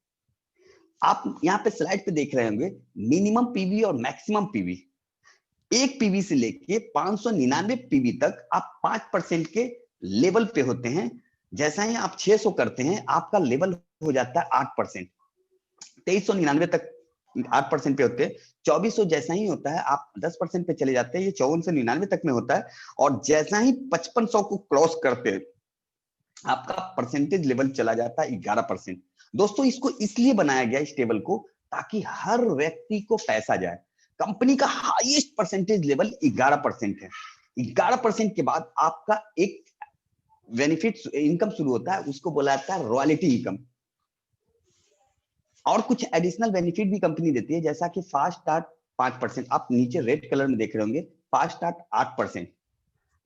[SPEAKER 6] आप यहाँ पे स्लाइड पे देख रहे होंगे मिनिमम पीवी और मैक्सिमम पीवी। एक पीवी से लेके 599 पीवी तक आप 5% के लेवल पे होते हैं। जैसा ही आप 600 करते हैं आपका लेवल हो जाता है 8%। 2399 तक 8% पे होते हैं। 2400 जैसा ही होता है आप 10% पे चले जाते हैं, ये 5499 तक में होता है। और जैसा ही 5500 को क्रॉस करते हैं आपका परसेंटेज लेवल चला जाता है 11%। दोस्तों इसको इसलिए बनाया गया इस टेबल को ताकि हर व्यक्ति को पैसा जाए। कंपनी का हाईएस्ट परसेंटेज लेवल 11% है। 11% के बाद आपका एक बेनिफिट इनकम शुरू होता है, उसको बोला जाता है रॉयल्टी इनकम। और कुछ एडिशनल बेनिफिट भी कंपनी देती है, जैसा कि फास्ट स्टार्ट 5%, आप नीचे रेड कलर में देख रहे होंगे, फास्ट स्टार्ट 8%।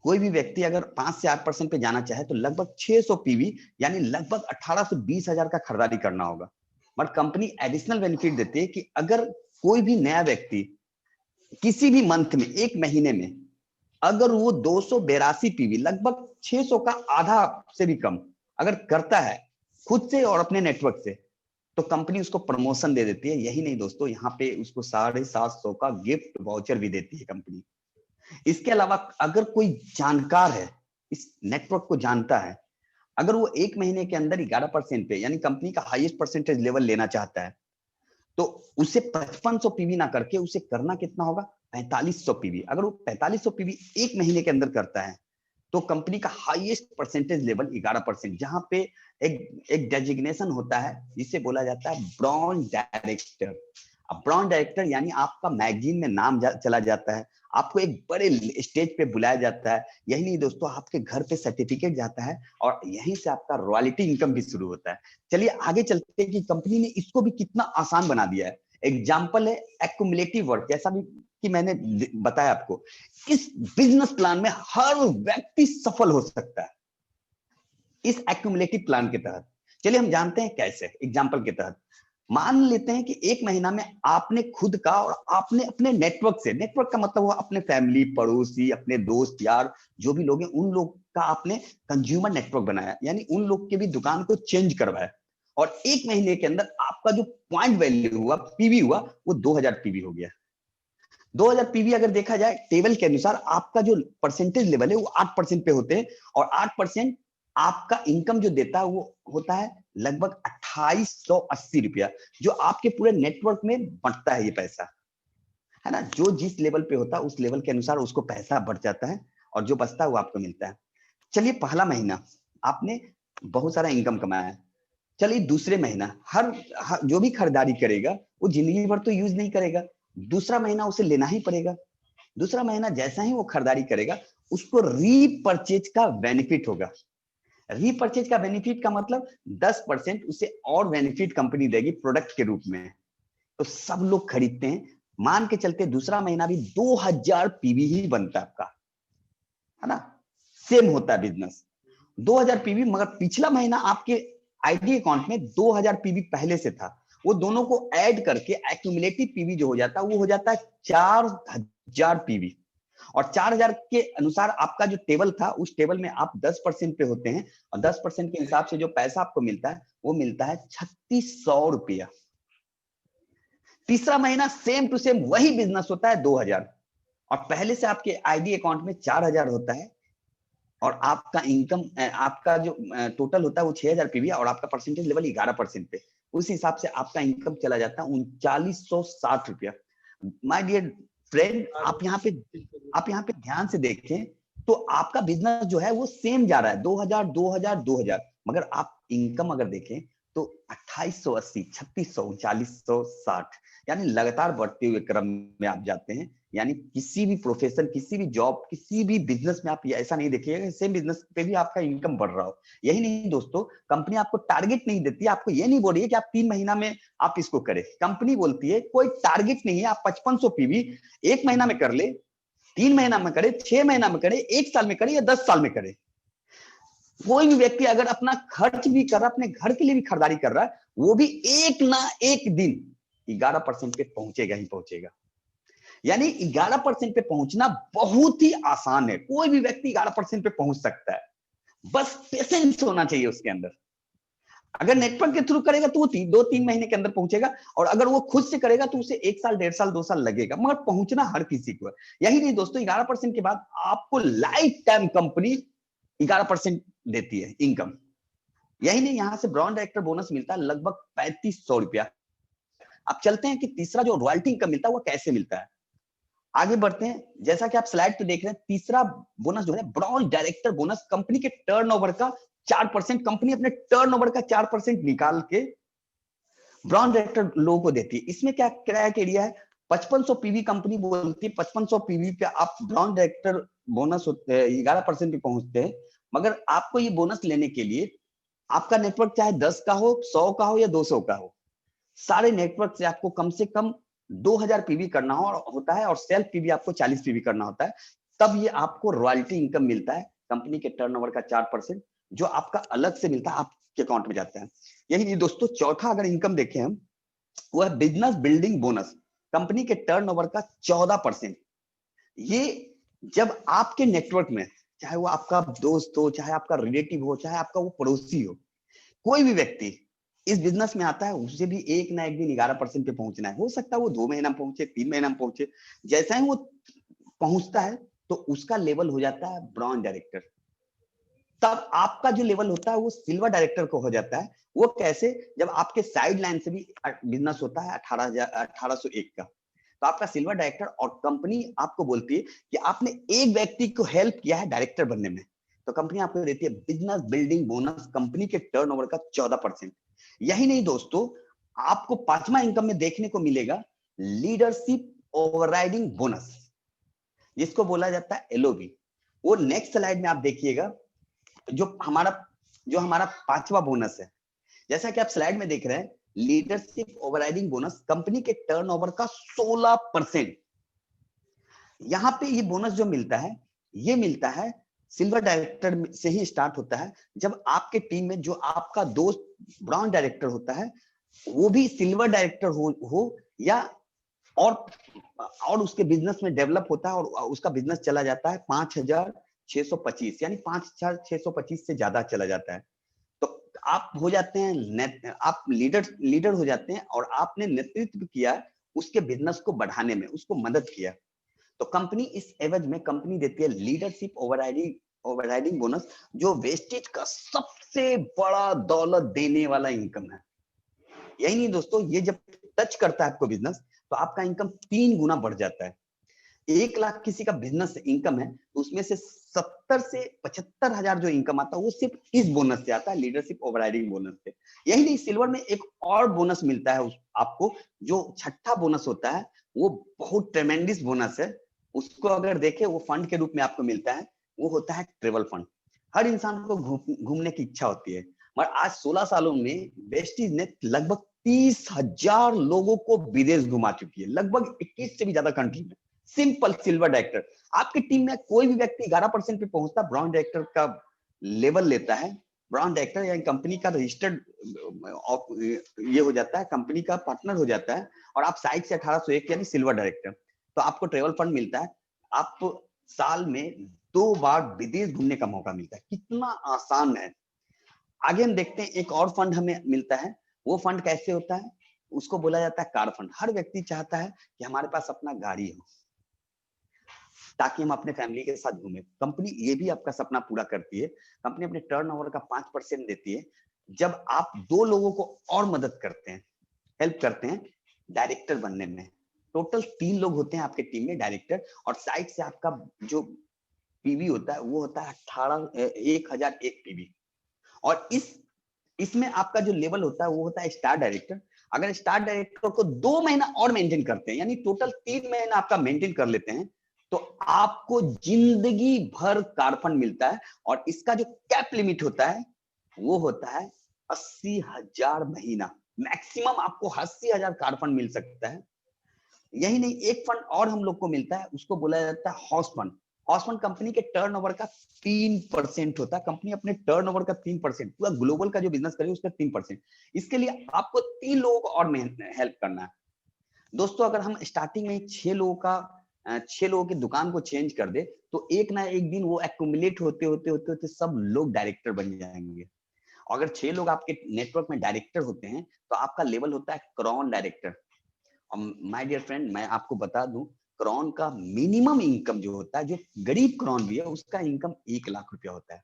[SPEAKER 6] कोई भी व्यक्ति अगर 5 से 8% पे जाना चाहे तो लगभग 600 पीवी यानी लगभग 18 से 20,000 का खरीदारी करना होगा। बट कंपनी एडिशनल बेनिफिट देती है कि अगर कोई भी नया व्यक्ति किसी भी मंथ में, एक महीने में, अगर वो 282 पीवी लगभग 600 का आधा से भी कम अगर करता है खुद से और अपने नेटवर्क से, तो कंपनी उसको प्रमोशन दे देती है। यही नहीं दोस्तों, यहाँ पे उसको 750 का गिफ्ट वाउचर भी देती है कंपनी। इसके अलावा अगर कोई जानकार है, इस नेटवर्क को जानता है, अगर वो एक महीने के अंदर 11% पे यानी कंपनी का हाईएस्ट परसेंटेज लेवल लेना चाहता है, तो उसे 5500 पीवी ना करके उसे करना कितना होगा, 4500 पीवी। अगर वो 4500 पीवी एक महीने के अंदर करता है तो कंपनी का हाईएस्ट परसेंटेज लेवल 11%, जहां पे एक डेजिग्नेशन होता है जिसे बोला जाता है ब्रॉन्ज डायरेक्टर। अब ब्रॉन्ज डायरेक्टर यानी आपका मैगजीन में नाम चला जाता है, आपको एक बड़े स्टेज पे बुलाया जाता है। यही नहीं दोस्तों, आपके घर पे सर्टिफिकेट जाता है और यहीं से आपका रॉयल्टी इनकम भी शुरू होता है। चलिए आगे चलते हैं कि कंपनी ने इसको भी कितना आसान बना दिया है। एग्जाम्पल है एक्युमुलेटिव वर्क, जैसा भी कि मैंने बताया आपको, इस बिजनेस प्लान में हर व्यक्ति सफल हो सकता है इस एक्युमुलेटिव प्लान के तहत। चलिए हम जानते हैं कैसे। एग्जाम्पल के तहत मान लेते हैं कि एक महीना में आपने खुद का और आपने अपने नेटवर्क से, नेटवर्क का मतलब हुआ अपने फैमिली, पड़ोसी, अपने दोस्त यार जो भी लोग हैं, उन लोग का आपने कंज्यूमर नेटवर्क बनाया, यानी उन लोग के भी दुकान को चेंज करवाया। और एक महीने के अंदर आपका जो पॉइंट वैल्यू हुआ, पीवी हुआ, वो 2000 पीवी हो गया। 2000 पीवी अगर देखा जाए टेबल के अनुसार आपका जो परसेंटेज लेवल है वो 8% पे होते हैं, और 8% आपका इनकम जो देता है वो होता है लगभग 2880 रुपया, जो आपके पूरे नेटवर्क में बढ़ता है। ये पैसा है ना, जो जिस लेवल पे होता है उस लेवल के अनुसार उसको पैसा बढ़ जाता है और जो बचता है वो आपको मिलता है। चलिए पहला महीना आपने बहुत सारा इनकम कमाया। चलिए दूसरे महीना हर जो भी खरीदारी करेगा वो जिंदगी भर तो यूज नहीं करेगा, दूसरा महीना उसे लेना ही पड़ेगा। दूसरा महीना जैसा ही वो खरीदारी करेगा उसको रीपरचेज का बेनिफिट होगा। रीपरचेज का बेनिफिट का मतलब 10% उसे और बेनिफिट कंपनी देगी प्रोडक्ट के रूप में, तो सब लोग खरीदते हैं। मान के चलते दूसरा महीना भी 2000 पीवी ही बनता है आपका, है ना, सेम होता है बिजनेस 2000 पीवी। मगर पिछला महीना आपके आईडी अकाउंट में 2000 पीवी पहले से था, वो दोनों को ऐड करके एक्युमुलेटिव पीवी जो हो जाता है वो हो जाता है 4000 पीवी। और 4000 के अनुसार आपका जो टेबल था उस टेबल में आप 10% पे होते हैं, और 10% के हिसाब से जो पैसा आपको मिलता है वो मिलता है 3600 रुपया। तीसरा महीना सेम टू सेम वही बिजनेस होता है 2000, और पहले से आपके आईडी अकाउंट में 4000 होता है और आपका इनकम आपका जो टोटल होता है वो 6000 पीवी और आपका परसेंटेज लेवल 11% पे, उस हिसाब से आपका इनकम चला जाता है 3960 रुपया। माय डियर फ्रेंड, आप यहाँ पे ध्यान से देखें तो आपका बिजनेस जो है वो सेम जा रहा है 2000 2000 2000, मगर आप इनकम अगर देखें तो 2880 3600 3960, यानी लगातार बढ़ते हुए क्रम में आप जाते हैं। यानी किसी भी प्रोफेशन, किसी भी जॉब, किसी भी बिजनेस में आप ऐसा नहीं देखिएगा सेम बिजनेस पे भी आपका इनकम बढ़ रहा हो। यही नहीं दोस्तों, कंपनी आपको टारगेट नहीं देती, आपको ये नहीं बोल रही है कि आप 3 महीना में आप इसको करें। कंपनी बोलती है कोई टारगेट नहीं है, आप 5500 पीवी 1 महीना में कर ले, 3 महीना में करे, 6 महीना में करे, 1 साल में करे या 10 साल में करे। कोई भी व्यक्ति अगर अपना खर्च भी कर रहा है, अपने घर के लिए भी खरीदारी कर रहा है, वो भी एक ना एक दिन 11% पे पहुंचेगा ही पहुंचेगा। यानी 11% पे पहुंचना बहुत ही आसान है, कोई भी व्यक्ति 11% पे पहुंच सकता है, बस पेशेंस होना चाहिए उसके अंदर। अगर नेटवर्क के थ्रू करेगा तो वो 2-3 महीने के अंदर पहुंचेगा, और अगर वो खुद से करेगा तो उसे 1 साल 1.5 साल 2 साल लगेगा, मगर पहुंचना हर किसी को है। यही नहीं दोस्तों, 11% के बाद आपको लाइफ टाइम कंपनी 11% देती है इनकम। यही नहीं, यहां से ब्रांड डायरेक्टर बोनस मिलता है लगभग 3500 रुपया। अब चलते हैं कि तीसरा जो रॉयल्टी इनकम मिलता है वो कैसे मिलता है। आगे बढ़ते हैं, जैसा कि आप स्लाइड पे देख रहे हैं, तीसरा बोनस जो है ब्रांड डायरेक्टर बोनस, कंपनी के टर्नओवर का 4%, कंपनी अपने टर्नओवर का 4% निकाल के ब्रांड डायरेक्टर लोगों को देती है। इसमें क्या क्राइटेरिया है, 5500 पीवी कंपनी बोलती है, 5500 पीवी पे आप ब्रांड डायरेक्टर बोनस 11% पे पहुंचते हैं, मगर आपको ये बोनस लेने के लिए आपका नेटवर्क चाहे 10 का हो, 100 का हो या 200 का हो, सारे नेटवर्क से आपको कम से कम 2000 पीवी करना होता है और सेल्फ पीवी आपको 40 पीवी करना होता है, तब ये आपको रॉयल्टी इनकम मिलता है कंपनी के टर्नओवर का 4%, जो आपका अलग से मिलता है, आपके अकाउंट में जाता है। यही नहीं दोस्तों, चौथा अगर इनकम देखें हम, वो है बिजनेस बिल्डिंग बोनस, कंपनी के टर्नओवर का 14%। ये जब आपके नेटवर्क में, चाहे वो आपका दोस्त हो, चाहे आपका रिलेटिव हो, चाहे आपका वो पड़ोसी हो, कोई भी व्यक्ति इस बिजनेस में आता है, उसे भी एक ना एक दिन 11% पे पहुंचना है। हो सकता है वो 2 महीना में पहुंचे, 3 महीना में पहुंचे, जैसा ही वो पहुंचता है तो उसका लेवल हो जाता है ब्रांड डायरेक्टर। तब आपका जो लेवल होता है वो सिल्वर डायरेक्टर को हो जाता है। वो कैसे, जब आपके साइड लाइन से भी बिजनेस होता है 1801 का, तो आपका सिल्वर डायरेक्टर, और कंपनी आपको बोलती है कि आपने एक व्यक्ति को हेल्प किया है डायरेक्टर बनने में, तो कंपनी आपको देती है बिजनेस बिल्डिंग बोनस, कंपनी के टर्नओवर का 14%। यही नहीं दोस्तों, आपको पांचवा इनकम में देखने को मिलेगा लीडरशिप ओवरराइडिंग बोनस, जिसको बोला जाता है एलओबी। वो नेक्स्ट स्लाइड में आप देखिएगा, जो हमारा पांचवा बोनस है। जैसा कि आप स्लाइड में देख रहे हैं, लीडरशिप ओवरराइडिंग बोनस, कंपनी के टर्नओवर का 16%। यहां पे ये बोनस जो मिलता है, ये मिलता है सिल्वर डायरेक्टर से ही स्टार्ट होता है। जब आपके टीम में जो आपका दोस्त ब्रांड डायरेक्टर होता है, वो भी सिल्वर डायरेक्टर हो या और उसके बिजनेस में डेवलप होता है और उसका बिजनेस चला जाता है 5625, यानी 5625 से ज्यादा चला जाता है, तो आप हो जाते हैं आप लीडर हो जाते हैं, और आपने नेतृत्व किया उसके बिजनेस को बढ़ाने में, उसको मदद किया। तो कंपनी इस एवज में कंपनी देती है लीडरशिप ओवरराइडिंग बोनस, जो वेस्टेज का सबसे बड़ा दौलत देने वाला इनकम है। यही नहीं दोस्तों, ये जब टच करता है आपको बिजनेस, तो आपका इनकम 3 गुना बढ़ जाता है। 1 लाख किसी का बिजनेस इनकम है, तो उसमें से 70 से 75 हजार जो इनकम आता है वो सिर्फ इस बोनस से आता है, लीडरशिप ओवरराइडिंग बोनस से। यही नहीं, सिल्वर में एक और बोनस मिलता है आपको, जो छठा बोनस होता है, वो बहुत ट्रेमेंडस बोनस है। उसको अगर देखें, वो फंड के रूप में आपको मिलता है, वो होता है ट्रेवल फंड। हर इंसान को घूमने की इच्छा होती है, मगर आज 16 सालों में वेस्टीज ने लगभग 30,000 लोगों को विदेश घुमा चुकी है, लगभग 21 से भी ज्यादा कंट्री में। सिंपल सिल्वर डायरेक्टर, आपकी टीम में कोई भी व्यक्ति 11% पे पहुंचता, ब्रांड डायरेक्टर का लेवल लेता है, ब्रांड डायरेक्टर यानी कंपनी का रजिस्टर्ड ये हो जाता है, कंपनी का पार्टनर हो जाता है, और आप साइड से 1801 यानी सिल्वर डायरेक्टर, तो आपको ट्रेवल फंड मिलता है। आप साल में 2 बार विदेश घूमने का मौका मिलता है। कितना आसान है। आगे हम देखते हैं, एक और फंड हमें मिलता है। वो फंड कैसे होता है, उसको बोला जाता है कार फंड। हर व्यक्ति चाहता है कि हमारे पास अपना गाड़ी हो, ताकि हम अपने फैमिली के साथ घूमें। कंपनी ये भी आपका सपना पूरा करती है। कंपनी अपने टर्नओवर का 5% देती है जब आप 2 लोगों को और मदद करते हैं, हेल्प करते हैं डायरेक्टर बनने में। टोटल 3 लोग होते हैं आपके टीम में डायरेक्टर, और साइड से आपका जो पीवी होता है वो होता है 1001 पीवी। और इसमें आपका जो लेवल होता है वो होता है स्टार डायरेक्टर। अगर स्टार डायरेक्टर को 2 महीना और मेंटेन करते हैं, यानी टोटल 3 महीना आपका मेंटेन कर लेते हैं, तो आपको जिंदगी भर कारफंड मिलता है। और इसका जो कैप लिमिट होता है वो होता है 80,000 महीना। मैक्सिमम आपको 80,000 कारफंड मिल सकता है। यही नहीं, एक फंड और हम लोग को मिलता है, उसको बोला जाता है house fund. House fund company के टर्नओवर का 3% होता है। कंपनी अपने टर्नओवर का 3%, पूरा ग्लोबल का जो बिजनेस करे उसका 3%। इसके लिए आपको 3 लोगों को और हेल्प करना है। दोस्तों, अगर हम स्टार्टिंग में 6 लोगों की दुकान को चेंज कर दे, तो एक ना एक दिन वो एक्यूमुलेट होते होते सब लोग डायरेक्टर बन जाएंगे। अगर 6 लोग आपके नेटवर्क में डायरेक्टर होते हैं, तो आपका लेवल होता है crown director. My dear friend, मैं आपको बता दूं, क्रॉन का मिनिमम इनकम जो होता है, जो गरीब क्रॉन भी है, उसका इनकम 1 लाख रुपया होता है।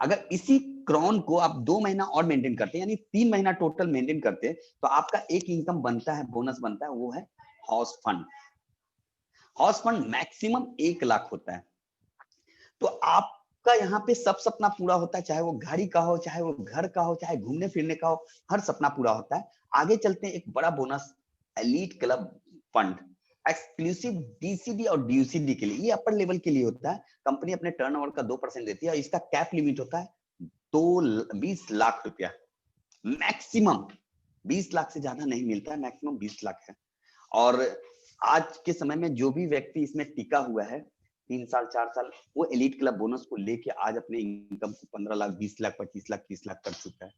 [SPEAKER 6] अगर इसी क्रॉन को आप 2 महीना और मेंटेन करते हैं, यानी 3 महीना टोटल मेंटेन करते हैं, तो आपका एक इनकम बनता है, बोनस बनता है, वो है house fund. House fund maximum 1 lakh होता है। तो आपका यहाँ पे सब सपना पूरा होता है, चाहे वो गाड़ी का हो, चाहे वो घर का हो, चाहे घूमने फिरने का हो, हर सपना पूरा होता है। आगे चलते हैं, एक बड़ा bonus elite club fund, exclusive डीसीडी और डीयूसीडी के लिए, ये अपर लेवल के लिए होता है। कंपनी अपने टर्नओवर का 2% देती है, और इसका कैप लिमिट होता है 20 लाख रुपया। मैक्सिमम 20 लाख से ज्यादा नहीं मिलता है, मैक्सिमम 20 लाख है। और आज के समय में जो भी व्यक्ति इसमें टिका हुआ है 3 साल 4 साल, वो एलीट क्लब बोनस को लेके आज अपने इनकम को 15 लाख, 20 लाख, 25 लाख, 30 लाख कर चुका है।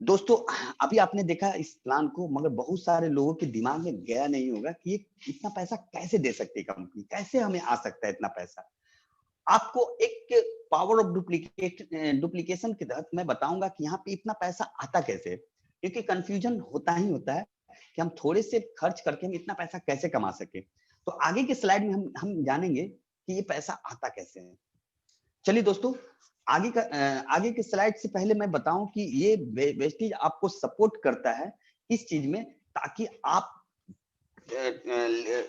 [SPEAKER 6] दोस्तों, अभी आपने देखा इस प्लान को, मगर बहुत सारे लोगों के दिमाग में गया नहीं होगा कि ये इतना पैसा कैसे दे सकती है कंपनी, कैसे हमें आ सकता है इतना पैसा। आपको एक पावर ऑफ डुप्लीकेशन के तहत मैं बताऊंगा कि यहाँ पे इतना पैसा आता कैसे, क्योंकि कंफ्यूजन होता ही होता है कि हम थोड़े से खर्च करके हम इतना पैसा कैसे कमा सके। तो आगे के स्लाइड में हम जानेंगे कि ये पैसा आता कैसे है। चलिए दोस्तों, आगे के स्लाइड से पहले मैं बताऊं कि ये वेस्टिज आपको सपोर्ट करता है इस चीज में, ताकि आप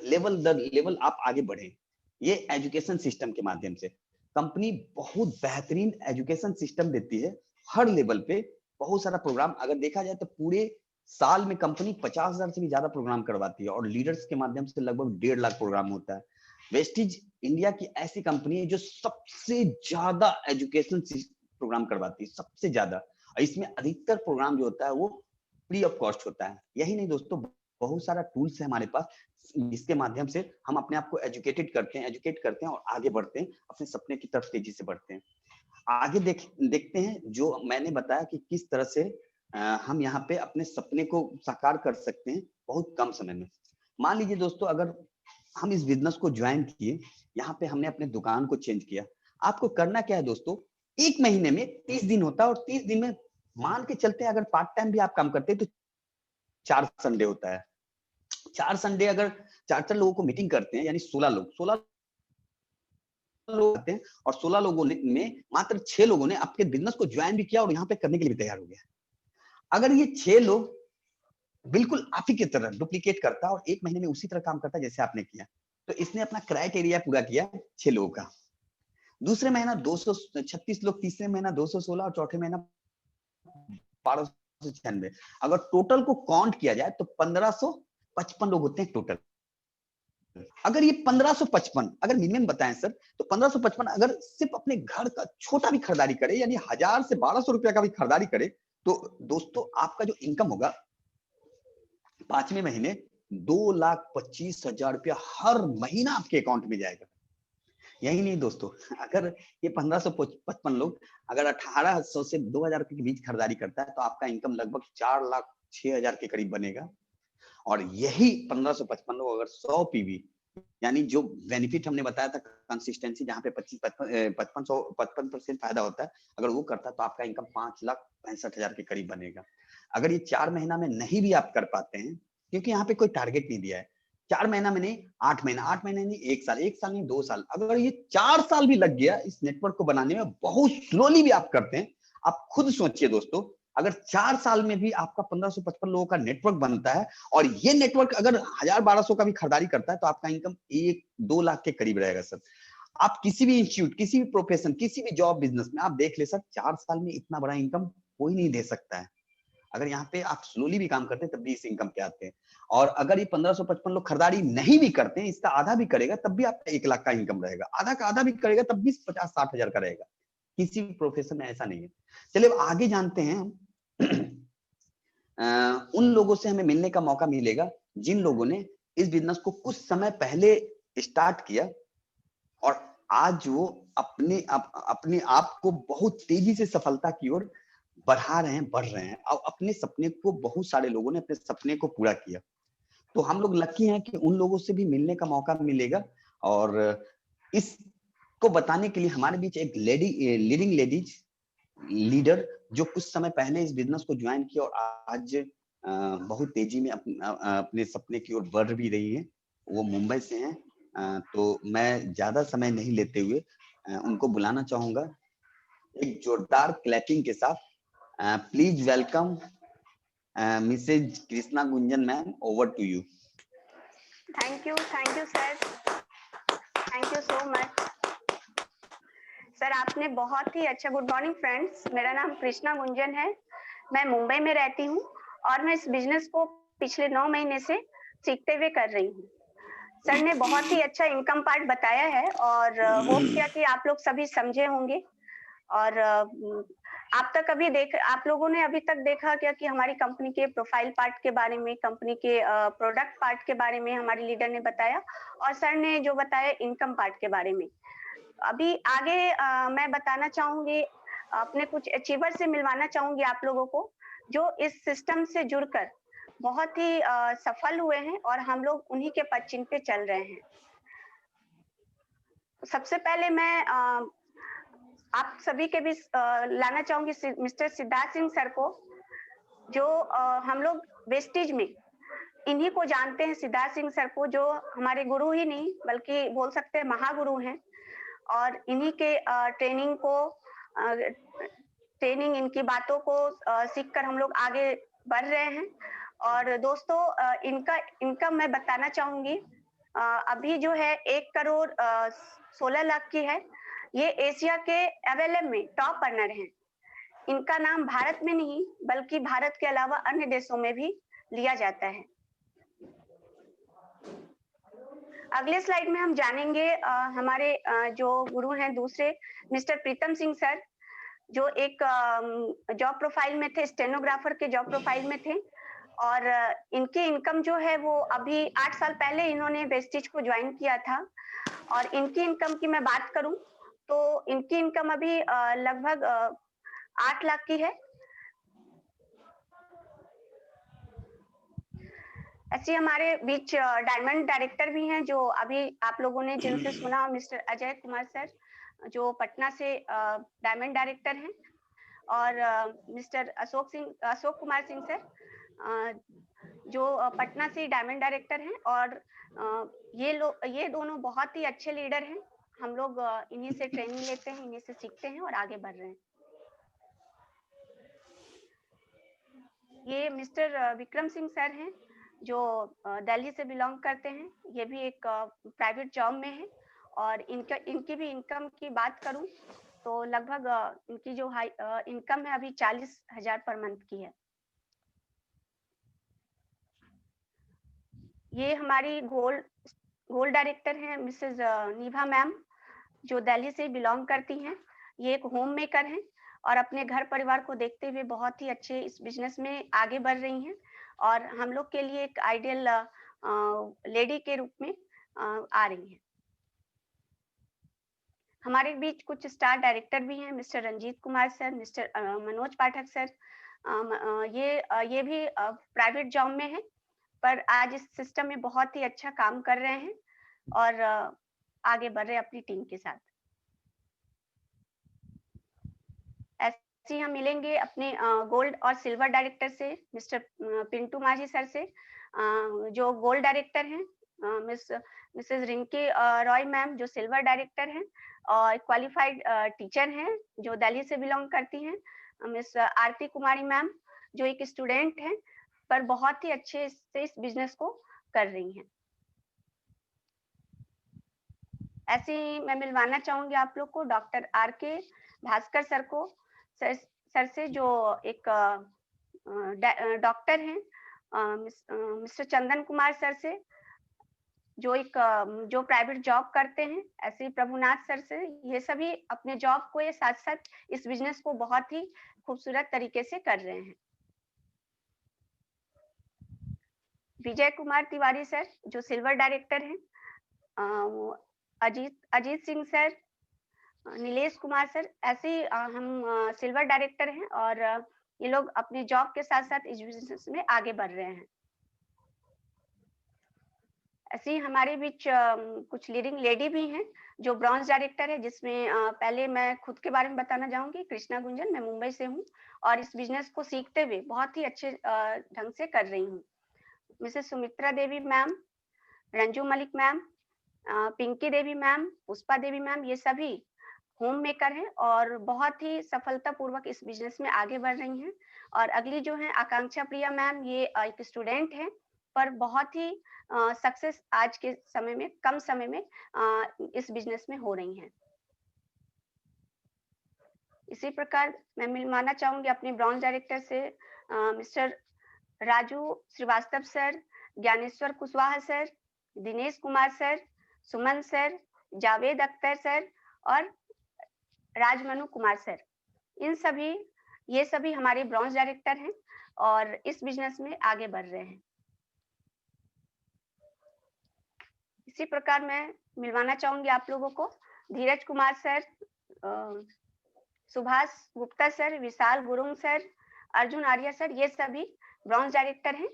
[SPEAKER 6] लेवल आप आगे बढ़े। ये एजुकेशन सिस्टम के माध्यम से कंपनी बहुत बेहतरीन एजुकेशन सिस्टम देती है, हर लेवल पे बहुत सारा प्रोग्राम। अगर देखा जाए तो पूरे साल में कंपनी 50,000 से भी ज्यादा प्रोग्राम करवाती है, और लीडर्स के माध्यम से लगभग 1.5 लाख प्रोग्राम होता है। वेस्टिज इंडिया की ऐसी कंपनी है जो सबसे ज्यादा एजुकेशन प्रोग्राम करवाती है, सबसे ज्यादा। इसमें अधिकतर प्रोग्राम जो होता है वो फ्री ऑफ कॉस्ट होता है। यही नहीं दोस्तों, बहुत सारा टूल्स है हमारे पास, जिसके माध्यम से हम अपने आप को एजुकेट करते हैं और आगे बढ़ते हैं, अपने सपने की तरफ तेजी से बढ़ते हैं। आगे देखते हैं जो मैंने बताया कि किस तरह से हम यहाँ पे अपने सपने को साकार कर सकते हैं बहुत कम समय में। मान लीजिए दोस्तों, अगर हम इस बिजनेस को ज्वाइन किए, यहाँ पे हमने अपने दुकान को चेंज किया, आपको करना क्या है दोस्तों, 1 महीने में 30 दिन होता है, और 30 दिन में मान के चलते हैं अगर पार्ट टाइम भी आप काम करते हैं तो 4 संडे होता है। 4 संडे अगर 4 लोगों को मीटिंग करते हैं, यानी 16 लोग आते हैं, और 16 लोगों में मात्र 6 लोगों ने आपके बिजनेस को ज्वाइन भी किया और यहाँ पे करने के लिए भी तैयार हो गया। अगर ये 6 लोग बिल्कुल आप ही की तरह डुप्लीकेट करता और 1 महीने में उसी तरह काम करता जैसे आपने किया, तो इसने अपना क्राइटेरिया पूरा किया 6 लोगों का। दूसरे महीना 236 लोग, तीसरे महीना 216, और चौथे महीना 1296। अगर टोटल को काउंट किया जाए तो 1555 लोग होते हैं टोटल। अगर ये 1555 अगर मिनिमम बताएं सर, तो 1555 अगर सिर्फ अपने घर का छोटा भी खरीदारी करे, यानी 1000 से 1200 रुपया का भी खरीदारी करे, तो दोस्तों आपका जो इनकम होगा 5वें महीने 2,25,000 रुपया हर महीना आपके अकाउंट में जाएगा। यही नहीं दोस्तों, अगर ये 1555 लोग अगर 1800 से 2000 रुपए के बीच खरीदारी करता है, तो आपका इनकम लगभग 4,06,000 के करीब बनेगा। और यही 1555 लोग अगर 100 पीवी, यानी जो बेनिफिट हमने बताया था कंसिस्टेंसी, जहां पे 55% फायदा होता है, अगर वो करता है तो आपका इनकम 5,65,000 के करीब बनेगा। अगर ये 4 महीना में नहीं भी आप कर पाते हैं, क्योंकि यहाँ पे कोई टारगेट नहीं दिया है, 4 महीना में नहीं, 8 महीना, 8 महीने नहीं, 1 साल, 1 साल नहीं, 2 साल, अगर ये 4 साल भी लग गया इस नेटवर्क को बनाने में, बहुत स्लोली भी आप करते हैं, आप खुद सोचिए दोस्तों, अगर 4 साल में भी आपका 1555 लोगों का नेटवर्क बनता है और ये नेटवर्क अगर 1000-1200 का भी खरीदारी करता है तो आपका इनकम 1-2 लाख के करीब रहेगा सर। आप किसी भी इंस्टीट्यूट, किसी भी प्रोफेशन, किसी भी जॉब बिजनेस में आप देख ले सर, 4 साल में इतना बड़ा इनकम कोई नहीं दे सकता है। अगर यहाँ पे आप स्लोली भी काम करते हैं तब भी इस इनकम पे आते हैं, और अगर ये 1555 लोग खरीदारी नहीं भी करते हैं, इसका आधा भी करेगा तब भी आपका 1 लाख का इनकम रहेगा, आधा का आधा भी करेगा तब भी 50-60 हजार का रहेगा। किसी भी प्रोफेशन में ऐसा नहीं है। चलिए अब आगे जानते हैं हम उन लोगों से हमें मिलने का मौका मिलेगा जिन लोगों ने इस बिजनेस को कुछ समय पहले स्टार्ट किया और आज वो अपने आप को बहुत तेजी से सफलता की ओर बढ़ा रहे हैं, बढ़ रहे हैं, और अपने सपने को, बहुत सारे लोगों ने अपने सपने को पूरा किया। तो हम लोग लकी हैं कि उन लोगों से भी मिलने का मौका मिलेगा, और इसको बताने के लिए हमारे बीच एक लीडिंग लेडीज लीडर जो कुछ समय पहले इस बिजनेस को ज्वाइन किया और आज बहुत तेजी में अपने सपने की ओर बढ़ भी रही है, वो मुंबई से हैं। तो मैं ज्यादा समय नहीं लेते हुए उनको बुलाना चाहूंगा एक जोरदार क्लैपिंग के साथ। Please welcome missus Krishna Gunjan ma'am, over to you.
[SPEAKER 8] Thank you sir, thank you so much sir, आपने बहुत ही अच्छा। गुड मॉर्निंग फ्रेंड्स, मेरा नाम कृष्णा गुंजन है, मैं मुंबई में रहती हूँ और मैं इस बिजनेस को पिछले 9 महीने से सीखते हुए कर रही हूँ। सर ने बहुत ही अच्छा इनकम पार्ट बताया है और होप किया कि आप लोग सभी समझे होंगे। और आप लोगों ने अभी तक देखा क्या कि हमारी कंपनी के प्रोफाइल पार्ट के बारे में, कंपनी के प्रोडक्ट पार्ट के बारे में हमारी लीडर ने बताया, और सर ने जो बताया इनकम पार्ट के बारे में। अभी आगे मैं बताना चाहूंगी, अपने कुछ अचीवर से मिलवाना चाहूंगी आप लोगों को, जो इस सिस्टम से जुड़कर बहुत ही सफल हुए हैं और हम लोग उन्हीं के पद चिन्ह पे चल रहे हैं। सबसे पहले मैं आप सभी के बीच लाना चाहूंगी मिस्टर सिद्धार्थ सिंह सर को, जो हम लोग वेस्टेज में इन्हीं को जानते हैं, सिद्धार्थ सिंह सर को, जो हमारे गुरु ही नहीं बल्कि बोल सकते हैं महागुरु हैं, और इन्हीं के ट्रेनिंग इनकी बातों को सीखकर हम लोग आगे बढ़ रहे हैं। और दोस्तों इनका मैं बताना चाहूंगी, अभी जो है 1 करोड़ 16 लाख की है। ये एशिया के एवएलएम में टॉप अर्नर हैं। इनका नाम भारत में नहीं बल्कि भारत के अलावा अन्य देशों में भी लिया जाता है। अगले स्लाइड में हम जानेंगे हमारे जो गुरु हैं दूसरे, मिस्टर प्रीतम सिंह सर, जो एक जॉब प्रोफाइल में थे, स्टेनोग्राफर के जॉब प्रोफाइल में थे, और इनकी इनकम जो है वो अभी 8 साल पहले इन्होंने वेस्टेज को ज्वाइन किया था। और इनकी इनकम की मैं बात करूं तो इनकी इनकम अभी लगभग 8 लाख की है। ऐसे हमारे बीच डायमंड डायरेक्टर भी हैं, जो अभी आप लोगों ने जिनसे सुना, मिस्टर अजय कुमार सर, जो पटना से डायमंड डायरेक्टर हैं, और मिस्टर अशोक कुमार सिंह सर, जो पटना से डायमंड डायरेक्टर हैं। और ये दोनों बहुत ही अच्छे लीडर हैं। हम लोग इन्हीं से ट्रेनिंग लेते हैं, इन्हीं से सीखते हैं और आगे बढ़ रहे हैं। ये मिस्टर विक्रम सिंह सर हैं, जो दिल्ली से बिलोंग करते हैं। ये भी एक प्राइवेट जॉब में है, और इनकी भी इनकम की बात करूं तो लगभग इनकी जो इनकम है अभी 40,000 पर मंथ की है। ये हमारी गोल्ड डायरेक्टर हैं मिसेज नीभा मैम, जो दिल्ली से बिलोंग करती हैं। ये एक होम मेकर हैं और अपने घर परिवार को देखते हुए बहुत ही अच्छे इस बिजनेस में आगे बढ़ रही हैं, और हम लोग के लिए एक आइडियल लेडी के रूप में आ रही हैं। हमारे बीच कुछ स्टार डायरेक्टर भी हैं, mister Ranjeet Kumar sir, mister Manoj Pathak sir. ये भी प्राइवेट जॉब में है, पर आज इस सिस्टम में बहुत ही अच्छा काम कर रहे हैं और आगे बढ़ रहे हैं अपनी टीम के साथ। ऐसे ही हम मिलेंगे अपने गोल्ड और सिल्वर डायरेक्टर से, मिस्टर पिंटू माझी सर से, जो गोल्ड डायरेक्टर हैं मिसेस रिंकी रॉय मैम जो सिल्वर डायरेक्टर हैं और क्वालिफाइड टीचर हैं जो दिल्ली से बिलोंग करती हैं, मिस आरती कुमारी मैम जो एक स्टूडेंट हैं पर बहुत ही अच्छे से इस बिजनेस को कर रही हैं। ऐसे ही मैं मिलवाना चाहूंगी आप लोग को डॉक्टर आर.के. भास्कर सर को, सर से जो एक डॉक्टर हैं, मिस्टर चंदन कुमार सर से जो एक जो प्राइवेट जॉब करते हैं, ऐसे ही प्रभुनाथ सर से। ये सभी अपने जॉब को ये साथ साथ इस बिजनेस को बहुत ही खूबसूरत तरीके से कर रहे हैं। विजय कुमार तिवारी सर जो सिल्वर डायरेक्टर हैं, अजीत सिंह सर, नीलेश कुमार सर, ऐसे ही हम सिल्वर डायरेक्टर हैं और ये लोग अपने जॉब के साथ साथ इस बिजनेस में आगे बढ़ रहे हैं। ऐसे ही हमारे बीच कुछ लीडिंग लेडी भी हैं जो ब्रॉन्ज डायरेक्टर है, जिसमें पहले मैं खुद के बारे में बताना चाहूंगी। कृष्णा गुंजन, मैं मुंबई से हूँ और इस बिजनेस को सीखते हुए बहुत ही अच्छे ढंग से कर रही हूँ। मिसेस सुमित्रा देवी मैम, रंजू मलिक मैम, पिंकी देवी मैम, पुष्पा देवी मैम, ये सभी होम मेकर हैं और बहुत ही सफलतापूर्वक इस बिजनेस में आगे बढ़ रही हैं। और अगली जो है आकांक्षा प्रिया मैम, ये एक स्टूडेंट है पर बहुत ही सक्सेस आज के समय में, कम समय में इस बिजनेस में हो रही हैं। इसी प्रकार मैं मिलवाना चाहूंगी अपने ब्रॉन्ज डायरेक्टर से mister Raju Srivastava sir, Gyaneshwar Kushwaha sir, Dinesh Kumar sir, Suman sir, Javed Akhtar sir और राजमनु कुमार सर। ये सभी हमारे ब्रॉन्ज डायरेक्टर हैं और इस बिजनेस में आगे बढ़ रहे हैं। इसी प्रकार मैं मिलवाना चाहूंगी आप लोगों को धीरज कुमार सर, सुभाष गुप्ता सर, विशाल गुरुंग सर, अर्जुन आर्या सर, ये सभी ब्रॉन्ज डायरेक्टर हैं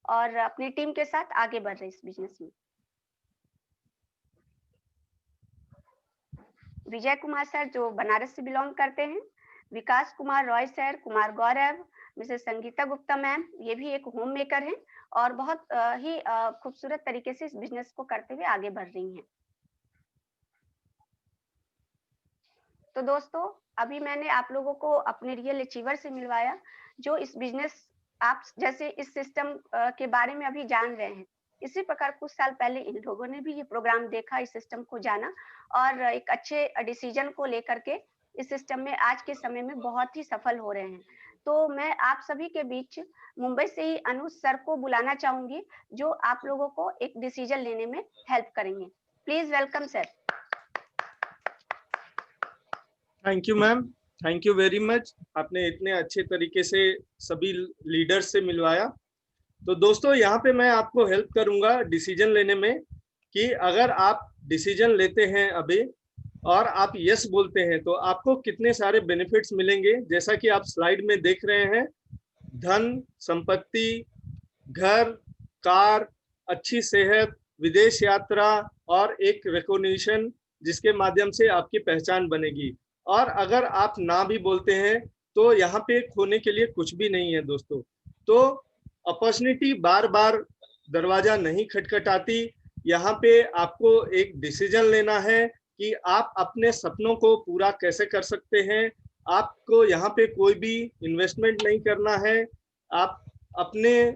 [SPEAKER 8] और अपनी टीम के साथ आगे बढ़ रहे हैं इस बिजनेस में। विजय कुमार सर जो बनारस से बिलोंग करते हैं, विकास Kumar Roy sir, Kumar Gaurav, Mrs Sangeeta Gupta ma'am, ये भी एक होम मेकर हैं और बहुत ही खूबसूरत तरीके से इस बिजनेस को करते हुए आगे बढ़ रही हैं। तो दोस्तों, अभी मैंने आप लोगों को अपने रियल अचीवर से मिलवाया जो इस बिजनेस, आप जैसे इस सिस्टम के बारे में अभी जान रहे हैं। इसी प्रकार कुछ साल पहले इन लोगों ने भी ये प्रोग्राम देखा, इस सिस्टम को जाना और एक अच्छे डिसीजन को लेकर के इस सिस्टम में आज के समय में बहुत ही सफल हो रहे हैं। तो मैं आप सभी के बीच मुंबई से ही अनुज सर को बुलाना चाहूंगी जो आप लोगों को एक डिसीजन लेने में हेल्प करेंगे। Please welcome sir.
[SPEAKER 7] Thank you ma'am, thank you very much. आपने इतने अच्छे तरीके से सभी लीडर्स से मिलवाया। तो दोस्तों, यहाँ पे मैं आपको हेल्प करूंगा डिसीजन लेने में कि अगर आप डिसीजन लेते हैं अभी और आप यस बोलते हैं तो आपको कितने सारे बेनिफिट्स मिलेंगे। जैसा कि आप स्लाइड में देख रहे हैं, धन, संपत्ति, घर, कार, अच्छी सेहत, विदेश यात्रा और एक रिकॉग्निशन जिसके माध्यम से आपकी पहचान बनेगी। और अगर आप ना भी बोलते हैं तो यहाँ पे खोने के लिए कुछ भी नहीं है दोस्तों। तो अपॉर्चुनिटी बार बार दरवाजा नहीं खटखटाती। यहाँ पे आपको एक डिसीजन लेना है कि आप अपने सपनों को पूरा कैसे कर सकते हैं। आपको यहाँ पे कोई भी इन्वेस्टमेंट नहीं करना है। आप अपने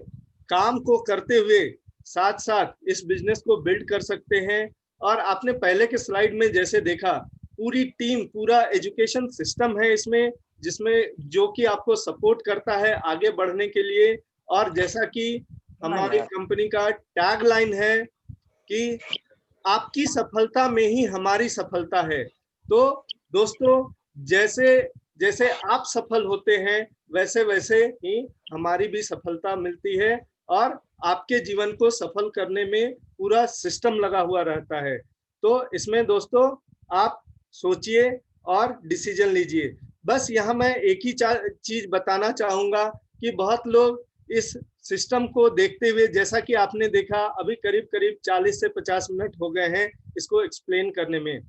[SPEAKER 7] काम को करते हुए साथ साथ इस बिजनेस को बिल्ड कर सकते हैं। और आपने पहले के स्लाइड में जैसे देखा, पूरी टीम, पूरा एजुकेशन सिस्टम है इसमें, जिसमें जो कि आपको सपोर्ट करता है आगे बढ़ने के लिए। और जैसा कि हमारी कंपनी का टैग लाइन है कि आपकी सफलता में ही हमारी सफलता है। तो दोस्तों, जैसे जैसे आप सफल होते हैं वैसे वैसे ही हमारी भी सफलता मिलती है और आपके जीवन को सफल करने में पूरा सिस्टम लगा हुआ रहता है। तो इसमें दोस्तों आप सोचिए और डिसीजन लीजिए। बस यहाँ मैं एक ही चीज बताना चाहूंगा कि बहुत लोग इस सिस्टम को देखते हुए, जैसा कि आपने देखा अभी करीब करीब 40 से 50 मिनट हो गए हैं इसको एक्सप्लेन करने में।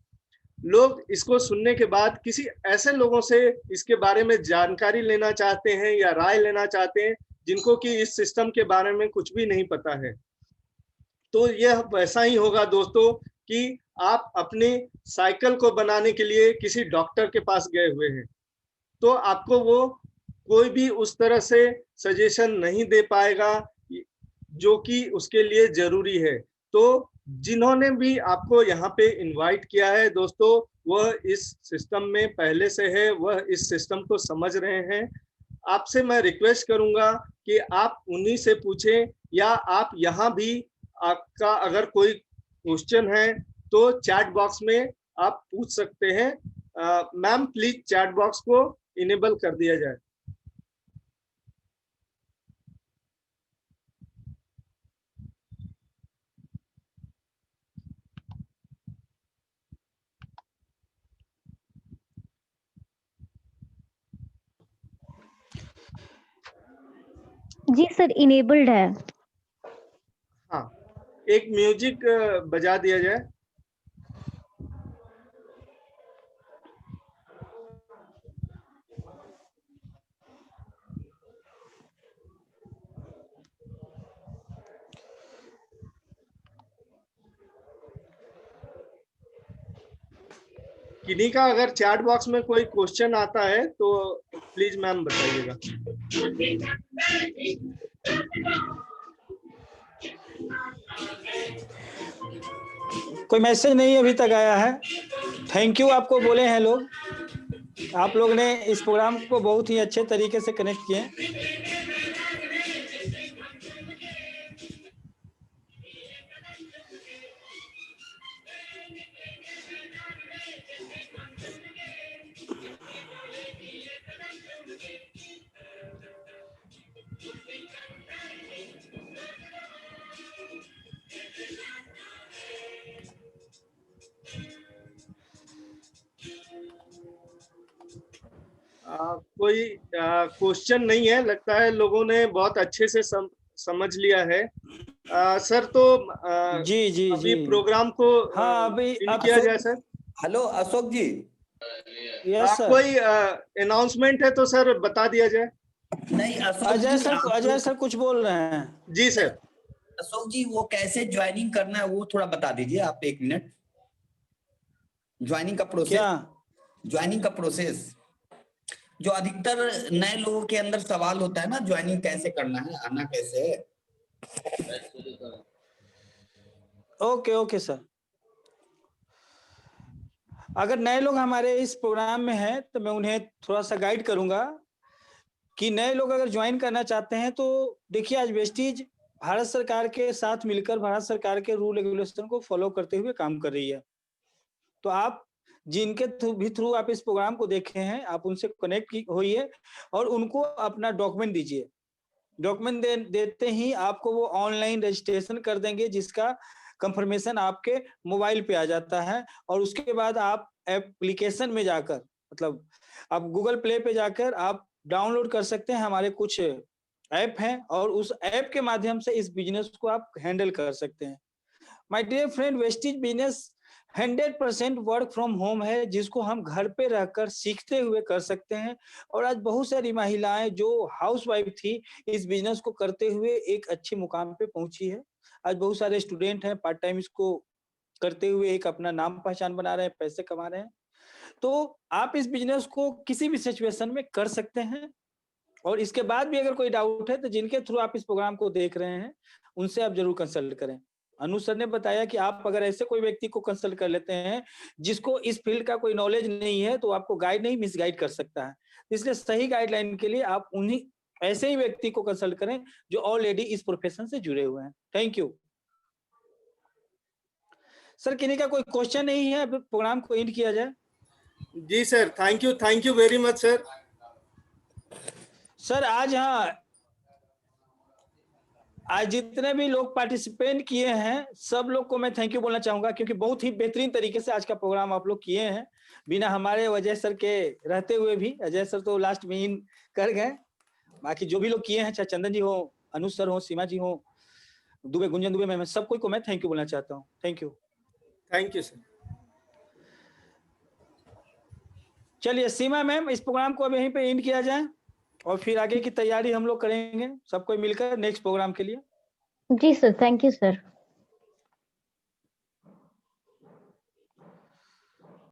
[SPEAKER 7] लोग इसको सुनने के बाद किसी ऐसे लोगों से इसके बारे में जानकारी लेना चाहते हैं या राय लेना चाहते हैं जिनको कि इस सिस्टम के बारे में कुछ भी नहीं पता है। तो यह वैसा ही होगा दोस्तों कि आप अपने साइकिल को बनाने के लिए किसी डॉक्टर के पास गए हुए हैं, तो आपको वो कोई भी उस तरह से सजेशन नहीं दे पाएगा जो कि उसके लिए जरूरी है। तो जिन्होंने भी आपको यहाँ पे इनवाइट किया है दोस्तों, वह इस सिस्टम में पहले से है, वह इस सिस्टम को समझ रहे हैं। आपसे मैं रिक्वेस्ट करूंगा कि आप उन्हीं से पूछें, या आप यहाँ भी आपका अगर कोई क्वेश्चन है तो चैट बॉक्स में आप पूछ सकते हैं। मैम प्लीज चैट बॉक्स को इनेबल कर दिया जाए।
[SPEAKER 3] जी सर, इनेबल्ड है।
[SPEAKER 7] हाँ, एक म्यूजिक बजा दिया जाए। किन्हीं का अगर चैट बॉक्स में कोई क्वेश्चन आता है तो प्लीज मैम बताइएगा।
[SPEAKER 9] कोई मैसेज नहीं अभी तक आया है। थैंक यू आपको बोले हैं लोग, आप लोग ने इस प्रोग्राम को बहुत ही अच्छे तरीके से कनेक्ट किए।
[SPEAKER 7] कोई क्वेश्चन नहीं है, लगता है लोगों ने बहुत अच्छे से समझ लिया है। सर तो
[SPEAKER 9] जी जी
[SPEAKER 7] अभी
[SPEAKER 9] जी
[SPEAKER 7] प्रोग्राम को
[SPEAKER 9] हाँ अभी
[SPEAKER 7] किया जाए sir.
[SPEAKER 10] Hello Ashok ji.
[SPEAKER 9] Yes sir.
[SPEAKER 7] कोई अनाउंसमेंट है तो सर बता दिया जाए।
[SPEAKER 10] नहीं
[SPEAKER 9] अजय सर कुछ बोल रहे हैं।
[SPEAKER 7] जी सर।
[SPEAKER 10] अशोक जी वो कैसे ज्वाइनिंग करना है वो थोड़ा बता दीजिए आप, 1 मिनट। ज्वाइनिंग का प्रोसेस।
[SPEAKER 9] क्या
[SPEAKER 10] ज्वाइनिंग का प्रोसेस जो अधिकतर नए लोगों के अंदर सवाल होता है ना, ज्वाइनिंग कैसे करना है, आना कैसे है।
[SPEAKER 9] Okay okay sir. अगर नए लोग हमारे इस प्रोग्राम में हैं तो मैं उन्हें थोड़ा सा गाइड करूंगा कि नए लोग अगर ज्वाइन करना चाहते हैं तो देखिए, आज वेस्टीज भारत सरकार के साथ मिलकर भारत सरकार के रूल रेगुलेशन को फॉलो करते हुए काम कर रही है। तो आप जिनके थ्रू आप इस प्रोग्राम को देखे हैं, आप उनसे कनेक्ट होइए और उनको अपना डॉक्यूमेंट दीजिए। डॉक्यूमेंट देते ही आपको वो ऑनलाइन रजिस्ट्रेशन कर देंगे, जिसका कंफर्मेशन आपके मोबाइल पे आ जाता है। और उसके बाद आप एप्लीकेशन में जाकर, मतलब आप गूगल प्ले पे जाकर आप डाउनलोड कर सकते हैं। हमारे कुछ ऐप हैं और उस ऐप के माध्यम से इस बिजनेस को आप हैंडल कर सकते हैं। My dear friend, Vestige business 100% work from home है, जिसको हम घर पे रहकर सीखते हुए कर सकते हैं। और आज बहुत सारी महिलाएं जो हाउसवाइफ थी, इस बिजनेस को करते हुए एक अच्छे मुकाम पे पहुंची है। आज बहुत सारे स्टूडेंट हैं, पार्ट टाइम इसको करते हुए एक अपना नाम पहचान बना रहे हैं, पैसे कमा रहे हैं। तो आप इस बिजनेस को किसी भी सिचुएशन में कर सकते हैं। और इसके बाद भी अगर कोई डाउट है तो जिनके थ्रू आप इस प्रोग्राम को देख रहे हैं, उनसे आप जरूर कंसल्ट करें। अनु सर ने बताया कि आप अगर ऐसे कोई व्यक्ति को कंसल्ट कर लेते हैं जिसको इस फील्ड का कोई नॉलेज नहीं है, तो आपको गाइड नहीं मिसगाइड कर सकता है। इसलिए सही गाइडलाइन के लिए आप उन्हीं ऐसे ही व्यक्ति को कंसल्ट करें जो ऑलरेडी इस प्रोफेशन से जुड़े हुए हैं। Thank you sir. किन्हीं का कोई क्वेश्चन नहीं है, अब प्रोग्राम को एंड किया जाए।
[SPEAKER 7] जी sir, thank you very much sir.
[SPEAKER 9] Sir आज जितने भी लोग पार्टिसिपेट किए हैं, सब लोग को मैं थैंक यू बोलना चाहूंगा, क्योंकि बहुत ही बेहतरीन तरीके से आज का प्रोग्राम आप लोग किए हैं, बिना हमारे अजय सर के रहते हुए भी। अजय सर तो लास्ट में इन कर गए, बाकी जो भी लोग किए हैं, चाहे चंदन जी हो, अनु सर हो, सीमा जी हो, दुबे, गुंजन दुबे, मैं सब कोई को मैं थैंक यू बोलना चाहता हूँ। Thank you
[SPEAKER 7] sir.
[SPEAKER 9] चलिए सीमा मैम, इस प्रोग्राम को अब यहीं पे एंड किया जाए और फिर आगे की तैयारी हम लोग करेंगे सब कोई मिलकर नेक्स्ट प्रोग्राम के लिए।
[SPEAKER 3] जी सर, थैंक यू सर।